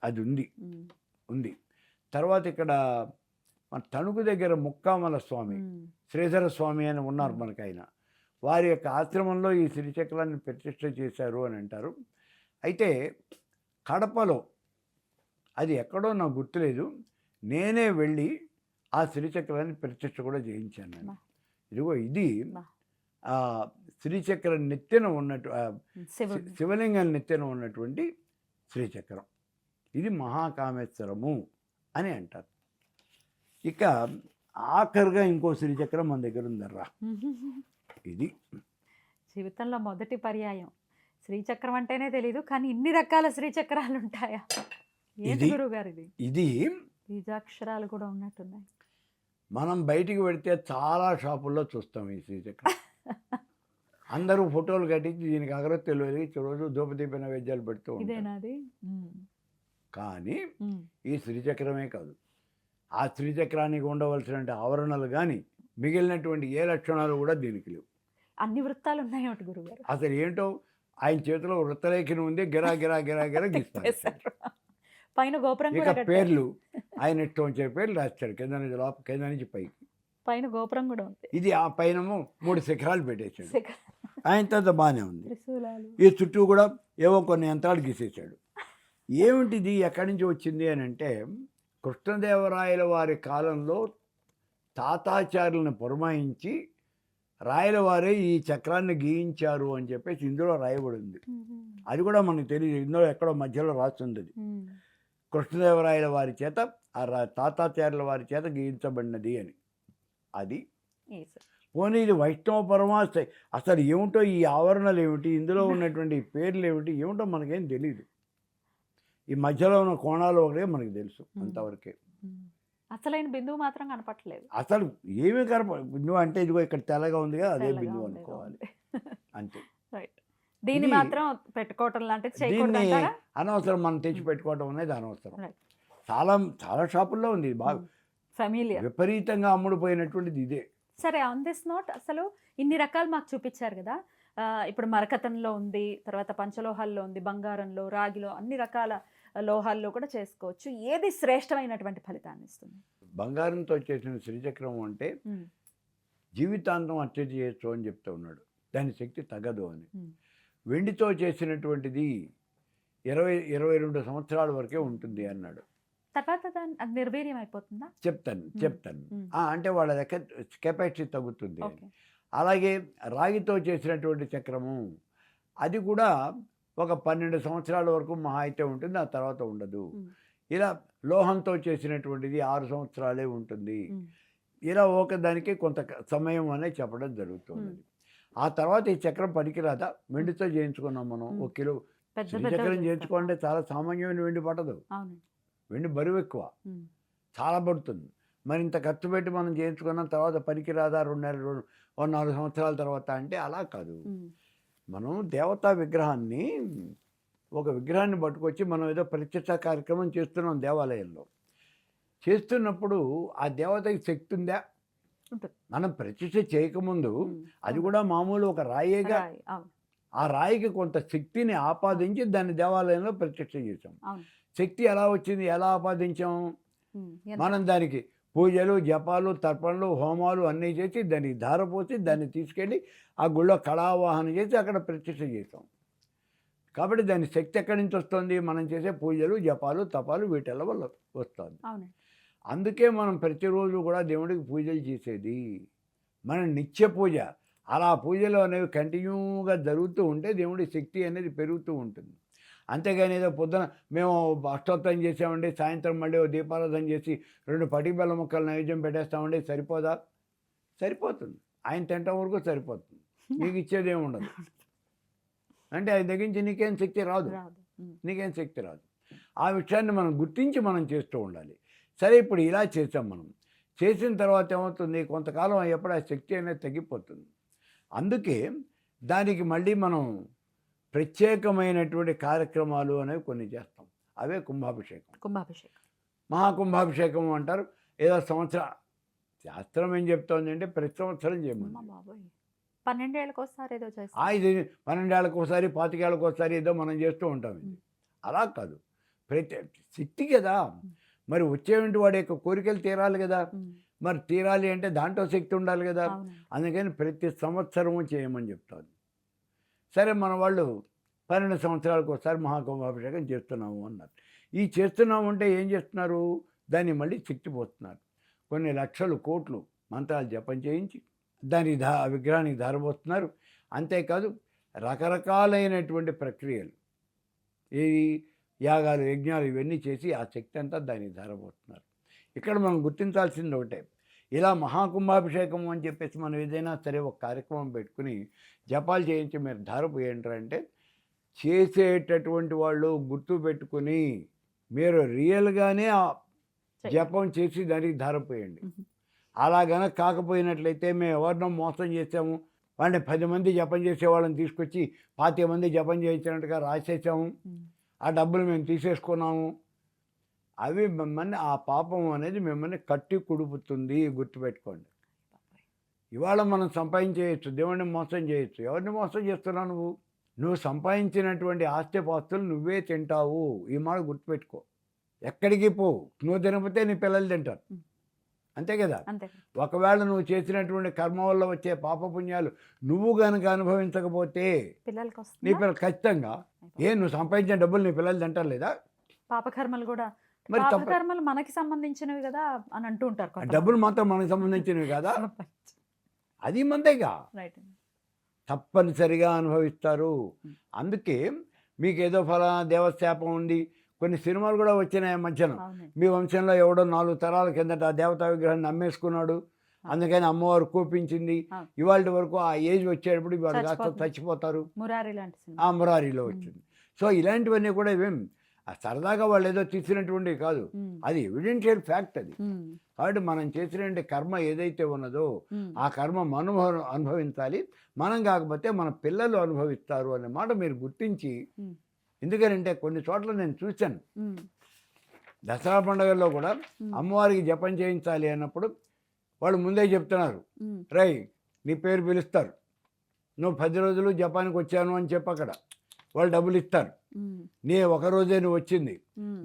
అది ఉంది. తర్వాత ఇక్కడ మన తణుకు దగ్గర ముక్కామల స్వామి, శ్రీధర స్వామి అని ఉన్నారు మనకు. ఆయన వారి యొక్క ఆశ్రమంలో ఈ శ్రీచక్రాన్ని ప్రతిష్ఠ చేశారు అని అంటారు. అయితే కడపలో అది ఎక్కడో నాకు గుర్తులేదు, నేనే వెళ్ళి ఆ శ్రీచక్రాన్ని ప్రతిష్ఠ కూడా చేయించాను నేను. ఇదిగో ఇది శ్రీచక్ర నెత్తిన ఉన్నట్టు శివలింగాన్ని నెత్తిన ఉన్నటువంటి శ్రీచక్రం. ఇది మహాకామేశ్వరము అని అంటారు. ఇక ఆఖరిగా ఇంకో శ్రీచక్రం మన దగ్గర ఉందర్రా. ఇది జీవితంలో మొదటి పర్యాయం. శ్రీచక్రం అంటేనే తెలీదు, కానీ ఇన్ని రకాల శ్రీచక్రాలు ఉంటాయా? ఏంటి గురువుగారు ఇది? ఇది బీజాక్షరాలు కూడా ఉన్నట్టున్నాయి. మనం బయటికి పెడితే చాలా షాపుల్లో చూస్తాం ఈ శ్రీచక్రం. అందరూ ఫోటోలు కట్టించి దీనికి అగరత్తులు వెలిగించి రోజు ధూపదీప నైవేద్యాలు పెడుతూ ఉంటారు. కానీ ఈ శ్రీచక్రమే కాదు, ఆ శ్రీచక్రానికి ఉండవలసిన ఆవరణలు కానీ మిగిలినటువంటి ఏ లక్షణాలు కూడా దీనికి లేవు. అన్ని వృత్తాలు ఉన్నాయి ఒకటి గురుగారు. అసలు ఏంటో ఆయన చేతిలో వృత్తలేఖనం ఉంది, గిరా గిరా గిరా గిరా గీస్తారు. పైన గోపురం ఇక పేర్లు ఆయన ఇష్టం వచ్చే పేర్లు రాస్తాడు, కింద నుంచి పైకి. పైన గోపురం కూడా ఉంది. ఇది ఆ పైన 3 శిఖరాలు పెట్టేశాడు. ఆయన తర్వాత బాగానే ఉంది. ఈ చుట్టూ కూడా ఏవో కొన్ని యంత్రాలు గీసేసాడు. ఏమిటిది, ఎక్కడి నుంచి వచ్చింది అని అంటే, కృష్ణదేవరాయల వారి కాలంలో తాతాచార్యులను పురమాయించి రాయల వారే ఈ చక్రాన్ని గీయించారు అని చెప్పేసి ఇందులో రాయబడింది. అది కూడా మనకు తెలియదు, ఇందులో ఎక్కడో మధ్యలో రాస్తుంది అది. కృష్ణదేవరాయల వారి చేత తాతాచార్యుల వారి చేత గీయించబడినది అని. అది పోనీ ఇది వైష్ణవ పరమాస్త అసలు ఏమిటో, ఈ ఆవరణలు ఏమిటి, ఇందులో ఉన్నటువంటి పేర్లు ఏమిటి, ఏమిటో మనకేం తెలియదు. ఈ మధ్యలో ఉన్న కోణాలు ఒకటే మనకు తెలుసు, అంతవరకే. అసలైన బిందువు మాత్రం కనపట్లేదు. అసలు ఏమీ బిందువు అంటే ఇదిగో ఇక్కడ తెల్లగా ఉందిగా అదే బిందువు అనుకోవాలి అంతే. రైట్. దీన్ని ఇది- మాత్రం పెట్టుకోవటం లాంటిది దీన్ని చేయకూడదంటారా? అనవసరం, మనం తెచ్చి పెట్టుకోవడం అనేది అనవసరం. చాలా చాలా షాపుల్లో ఉంది ఇది, బాగా ఫెమిలియర్. విపరీతంగా అమ్ముడుపోయినటువంటిది ఇదే. సరే, ఆన్ దిస్ నోట్ అసలు ఇన్ని రకాలు మాకు చూపించారు కదా. ఇప్పుడు మరకతంలో ఉంది, తర్వాత పంచలోహాల్లో ఉంది, బంగారంలో, రాగిలో, అన్ని రకాల లోహాల్లో కూడా చేసుకోవచ్చు. ఏది శ్రేష్టమైనటువంటి ఫలితాన్ని ఇస్తుంది? బంగారంతో చేసిన శ్రీచక్రం అంటే జీవితాంతం అర్చన చేయొచ్చు అని చెప్తూ ఉన్నాడు, దాని శక్తి తగ్గదు అని. వెండితో చేసినటువంటిది 20-22 సంవత్సరాల వరకే ఉంటుంది అన్నాడు. తర్వాత అది నిర్వీర్యం అయిపోతుందా? చెప్తాను. అంటే వాళ్ళ దగ్గర కెపాసిటీ తగ్గుతుంది అని. ఓకే. అలాగే రాగితో చేసినటువంటి చక్రము అది కూడా ఒక 12 సంవత్సరాల వరకు మహా అయితే ఉంటుంది, ఆ తర్వాత ఉండదు. ఇలా లోహంతో చేసినటువంటిది 6 సంవత్సరాలే ఉంటుంది. ఇలా ఒకదానికి కొంత సమయం అనేది చెప్పడం జరుగుతుంది. ఆ తర్వాత ఈ చక్రం పనికిరాదా? వెండితో చేయించుకున్నాం మనం, 1 కిలో చక్రం చేయించుకోవాలంటే చాలా సామాన్యమైన వెండి పట్టదు. వెండి బరువు ఎక్కువ, చాలా పడుతుంది. మరి ఇంత ఖర్చు పెట్టి మనం చేయించుకున్న తర్వాత పనికిరాదా 4 సంవత్సరాల తర్వాత అంటే అలా కాదు. మనం దేవతా విగ్రహాన్ని, ఒక విగ్రహాన్ని పట్టుకొచ్చి మనం ఏదో ప్రత్యక్ష కార్యక్రమం చేస్తున్నాం దేవాలయంలో. చేస్తున్నప్పుడు ఆ దేవతకి శక్తి ఉందా? మనం ప్రతిష్ఠ చేయకముందు అది కూడా మామూలు ఒక రాయేగా, ఆ రాయికి కొంత శక్తిని ఆపాదించి దాన్ని దేవాలయంలో ప్రతిష్ఠ చేసాం. శక్తి ఎలా వచ్చింది, ఎలా ఆపాదించాం? మనం దానికి పూజలు, జపాలు, తర్పణలు, హోమాలు అన్నీ చేసి దానికి ధారపోసి దాన్ని తీసుకెళ్ళి ఆ గుళ్ళో కళావాహన చేసి అక్కడ ప్రతిష్ఠ చేసాం. కాబట్టి దాని శక్తి ఎక్కడి నుంచి వస్తుంది? మనం చేసే పూజలు, జపాలు, తపాలు వీటిల వల్ల వస్తుంది. అందుకే మనం ప్రతిరోజు కూడా దేవుడికి పూజలు చేసేది. మన నిత్య పూజ, అలా పూజలు అనేవి కంటిన్యూగా జరుగుతూ ఉంటే దేవుడి శక్తి అనేది పెరుగుతూ ఉంటుంది. అంతేగాని ఏదో పొద్దున మేము అష్టోత్తరం చేసామండి, సాయంత్రం మళ్ళీ దీపారాధన చేసి 2 పటిక బెల్ల ముక్కలు నైవేద్యం పెట్టేస్తామండి, సరిపోదా? సరిపోతుంది, ఆయన తింటాం వరకు సరిపోతుంది, నీకు ఇచ్చేది ఏమి ఉండదు. అంటే ఆయన దగ్గర నుంచి నీకేం శక్తి రాదు, నీకేం శక్తి రాదు. ఆ విషయాన్ని మనం గుర్తించి మనం చేస్తూ ఉండాలి. సరే, ఇప్పుడు ఇలా చేసాం. మనం చేసిన తర్వాత ఏమవుతుంది? కొంతకాలం అయ్యేప్పుడు ఆ శక్తి అనేది తగ్గిపోతుంది. అందుకే దానికి మళ్ళీ మనం ప్రత్యేకమైనటువంటి కార్యక్రమాలు అనేవి కొన్ని చేస్తాం. అవే కుంభాభిషేకం, మహాకుంభాభిషేకం అంటారు. ఏదో శాస్త్రం ఏం చెప్తోందంటే ప్రతి సంవత్సరం చేయమని. 12 ఏళ్ళకి ఒకసారి ఏదో చేస్తాం. ఇది 12 ఏళ్ళకి ఒకసారి, 25 ఏళ్ళకి ఒకసారి ఏదో మనం చేస్తూ ఉంటాం. ఇది అలా కాదు, శక్తి కదా. మరి వచ్చేవంటి వాడి యొక్క కోరికలు తీరాలి కదా. మరి తీరాలి అంటే దాంట్లో శక్తి ఉండాలి కదా. అందుకని ప్రతి సంవత్సరము చేయమని చెప్తాను. సరే, మన వాళ్ళు 12 సంవత్సరాలకు ఒకసారి మహాకుంభాభిషేకం చేస్తున్నాము అన్నారు. ఈ చేస్తున్నాము అంటే ఏం చేస్తున్నారు? దాన్ని మళ్ళీ శక్తి పోస్తున్నారు. కొన్ని లక్షలు కోట్లు మంత్రాలు జపం చేయించి దాని విగ్రహానికి ధారపోస్తున్నారు. అంతేకాదు రకరకాలైనటువంటి ప్రక్రియలు, ఈ యాగాలు, యజ్ఞాలు ఇవన్నీ చేసి ఆ శక్తి అంతా దానికి ధారపోతున్నారు. ఇక్కడ మనం గుర్తించాల్సింది ఒకటే, ఇలా మహాకుంభాభిషేకం అని చెప్పేసి మనం ఏదైనా సరే ఒక కార్యక్రమం పెట్టుకుని జపాలు చేయించి మీరు ధారపోయేంటారు అంటే, చేసేటటువంటి వాళ్ళు గుర్తు పెట్టుకుని మీరు రియల్గానే ఆ జపం చేసి దానికి ధారపోయండి. అలా గనక కాకపోయినట్లయితే మేము ఎవరినో మోసం చేసాము, వాడిని 10 మంది జపం చేసేవాళ్ళని తీసుకొచ్చి 25 మంది జపం చేయించినట్టుగా రాసేసాము, ఆ డబ్బులు మేము తీసేసుకున్నాము, అవి మిమ్మల్ని, ఆ పాపం అనేది మిమ్మల్ని కట్టి కుడుపుతుంది. గుర్తుపెట్టుకోండి. ఇవాళ మనం సంపాదించేయచ్చు, దేవుడిని మోసం చేయొచ్చు. ఎవరిని మోసం చేస్తున్నావు? నువ్వు సంపాదించినటువంటి ఆస్తిపాస్తులు నువ్వే తింటావు. ఈ మాట గుర్తుపెట్టుకో. ఎక్కడికి పోవు, నువ్వు తినకపోతే నీ పిల్లలు తింటారు, అంతే కదా. ఒకవేళ నువ్వు చేసినటువంటి కర్మ వల్ల వచ్చే పాపపుణ్యాలు నువ్వు కనుక అనుభవించకపోతే నీ పిల్లలు ఖచ్చితంగా, నువ్వు సంపాదించిన డబ్బులు నీ పిల్లలు తింటారు లేదా? పాపకర్మలు కూడా, మరి పాపకర్మలు మనకి సంబంధించినవి కదా అని అంటూ ఉంటారు. డబ్బులు మాత్రం మనకి సంబంధించినవి కదా. అది మందేగా, రైట్. తప్పనిసరిగా అనుభవిస్తారు. Hmm. అందుకే మీకు ఏదో ఫలానా దేవశాపం ఉంది, కొన్ని సినిమాలు కూడా వచ్చినాయి మధ్యన. అవునండి. మీ వంశంలో ఎవడో 4 తరాల కిందట ఆ దేవతా విగ్రహాన్ని నమ్మేసుకున్నాడు, అందుకని అమ్మవారు కోపించింది. అవును. ఇవాళ వరకు ఆ ఏజ్ వచ్చేటప్పుడు వాళ్ళు కాస్త చచ్చిపోతుంది. చచ్చిపోతారు. మురారి లాంటి ఆ సినిమా. మురారిలో వచ్చింది. సో ఇలాంటివన్నీ కూడా ఇవేం సరదాగా వాళ్ళు ఏదో తీసినటువంటివి కాదు, అది ఎవిడెన్షియల్ ఫ్యాక్ట్ అది. కాబట్టి మనం చేసినటువంటి కర్మ ఏదైతే ఉన్నదో ఆ కర్మ మనం అనుభవించాలి, మనం కాకపోతే మన పిల్లలు అనుభవిస్తారు అనే మాట మీరు గుర్తించి. ఎందుకనంటే కొన్ని చోట్ల నేను చూశాను, దసరా పండుగల్లో కూడా అమ్మవారికి జపం చేయించాలి అన్నప్పుడు వాళ్ళు ముందే చెప్తున్నారు, రై నీ పేరు పిలుస్తారు, నువ్వు 10 రోజులు జపానికి వచ్చాను అని చెప్పి అక్కడ వాళ్ళు డబ్బులు ఇస్తారు. నీ ఒక రోజే నువ్వు వచ్చింది,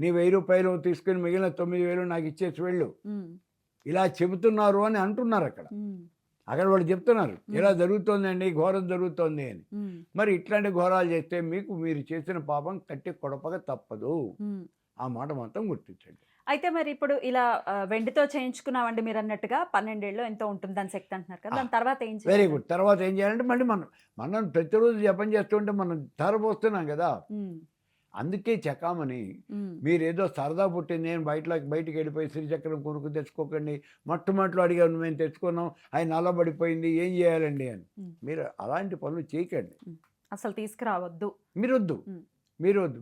నీ 1000 రూపాయలు తీసుకుని మిగిలిన 9000 నాకు ఇచ్చేసి వెళ్ళు, ఇలా చెబుతున్నారు అని అంటున్నారు. అక్కడ వాళ్ళు చెప్తున్నారు ఇలా జరుగుతోందండి, ఘోరం జరుగుతోంది అని. మరి ఇట్లాంటి ఘోరాలు చేస్తే మీకు మీరు చేసిన పాపం కట్టి కొడపక తప్పదు. ఆ మాట మాత్రం గుర్తించండి. అయితే మరి ఇప్పుడు ఇలా వెండితో చేయించుకున్నామండి మీరు అన్నట్టుగా 12 ఏళ్ళు ఎంతో ఉంటుంది దాని శక్తి అంటున్నారు కదా, దాని తర్వాత ఏం చేయాలి? Very good. తర్వాత ఏం చేయాలంటే మళ్ళీ మనం ప్రతిరోజు జపం చేస్తుంటే మనం ధారపోస్తున్నాం కదా. అందుకే చకామని మీరేదో సరదా పుట్టింది, నేను బయటికి వెళ్ళిపోయి శ్రీచక్రం కొనుక్కు తెచ్చుకోకండి, మట్టుమట్లు అడిగాను, మేము తెచ్చుకున్నాం, ఆయన నల్లబడిపోయింది, ఏం చేయాలండి అని. మీరు అలాంటి పనులు చేయకండి, అసలు తీసుకురావద్దు. మీరు వద్దు.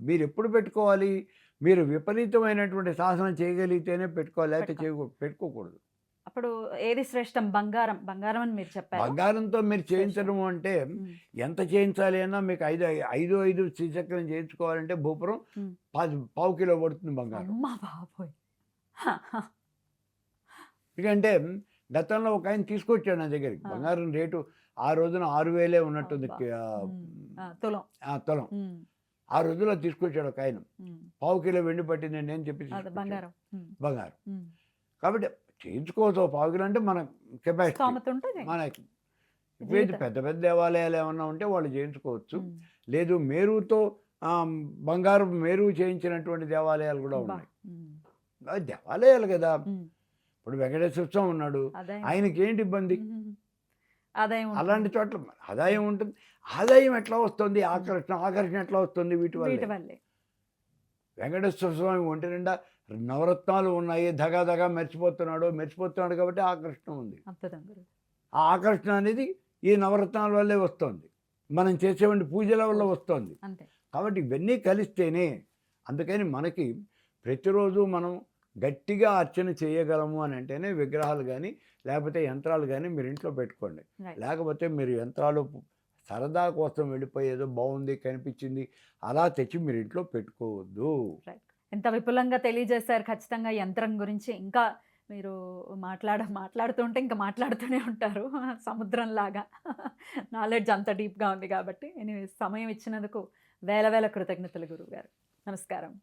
మీరు ఎప్పుడు పెట్టుకోవాలి, మీరు విపరీతమైనటువంటి సాధన చేయగలిగితేనే పెట్టుకోవాలి, లేకపోతే పెట్టుకోకూడదు. అప్పుడు ఏది శ్రేష్టం? బంగారం అని మీరు చెప్పారు. బంగారంతో మీరు చేయించడం అంటే ఎంత చేయించాలి అన్నా మీకు 5 శ్రీచక్రం చేయించుకోవాలంటే భూపురం 1/4 కిలో పడుతుంది బంగారం. అమ్మా బాబోయ్. ఎందుకంటే గతంలో ఒక ఆయన తీసుకొచ్చాడు నా దగ్గరికి, బంగారం రేటు ఆ రోజున 6000 ఉన్నట్టుంది తులం. ఆ రోజుల్లో తీసుకొచ్చాడు ఒక ఆయన, 1/4 కిలో వెండి పట్టిందండి అని చెప్పి బంగారం. కాబట్టి చేయించుకోవచ్చు 1/4 కిలో అంటే మన కెపాసిటీ, మనకి పెద్ద పెద్ద దేవాలయాలు ఏమన్నా ఉంటే వాళ్ళు చేయించుకోవచ్చు. లేదు మేరుతో బంగారం మేరు చేయించినటువంటి దేవాలయాలు కూడా ఉన్నాయి. దేవాలయాలు కదా. ఇప్పుడు వెంకటేశ్వర స్వామి ఉన్నాడు, ఆయనకి ఏంటి ఇబ్బంది? అలాంటి చోట్ల ఆదాయం ఉంటుంది. ఆదాయం ఎట్లా వస్తుంది? ఆకర్షణ ఎట్లా వస్తుంది? వీటి వల్లే. వెంకటేశ్వర స్వామి ఒంటి నిండా నవరత్నాలు ఉన్నాయి, దగా మెరిచిపోతున్నాడు కాబట్టి ఆకర్షణ ఉంది. ఆ ఆకర్షణ అనేది ఈ నవరత్నాల వల్లే వస్తుంది, మనం చేసేవంటి పూజల వల్ల వస్తుంది. కాబట్టి ఇవన్నీ కలిస్తేనే. అందుకని మనకి ప్రతిరోజు మనం గట్టిగా అర్చన చేయగలము అని అంటేనే విగ్రహాలు కానీ లేకపోతే యంత్రాలు కానీ మీరు ఇంట్లో పెట్టుకోండి. లేకపోతే మీరు యంత్రాలు సరదా కోసం వెళ్ళిపోయేదో బాగుంది కనిపించింది అలా తెచ్చి మీరు ఇంట్లో పెట్టుకోవద్దు. ఎంత విపులంగా తెలియజేశారు. ఖచ్చితంగా యంత్రం గురించి ఇంకా మీరు మాట్లాడుతుంటే ఇంకా మాట్లాడుతూనే ఉంటారు సముద్రంలాగా. నాలెడ్జ్ అంత డీప్గా ఉంది కాబట్టి. సమయం ఇచ్చినందుకు వేల కృతజ్ఞతలు గురువుగారు. నమస్కారం.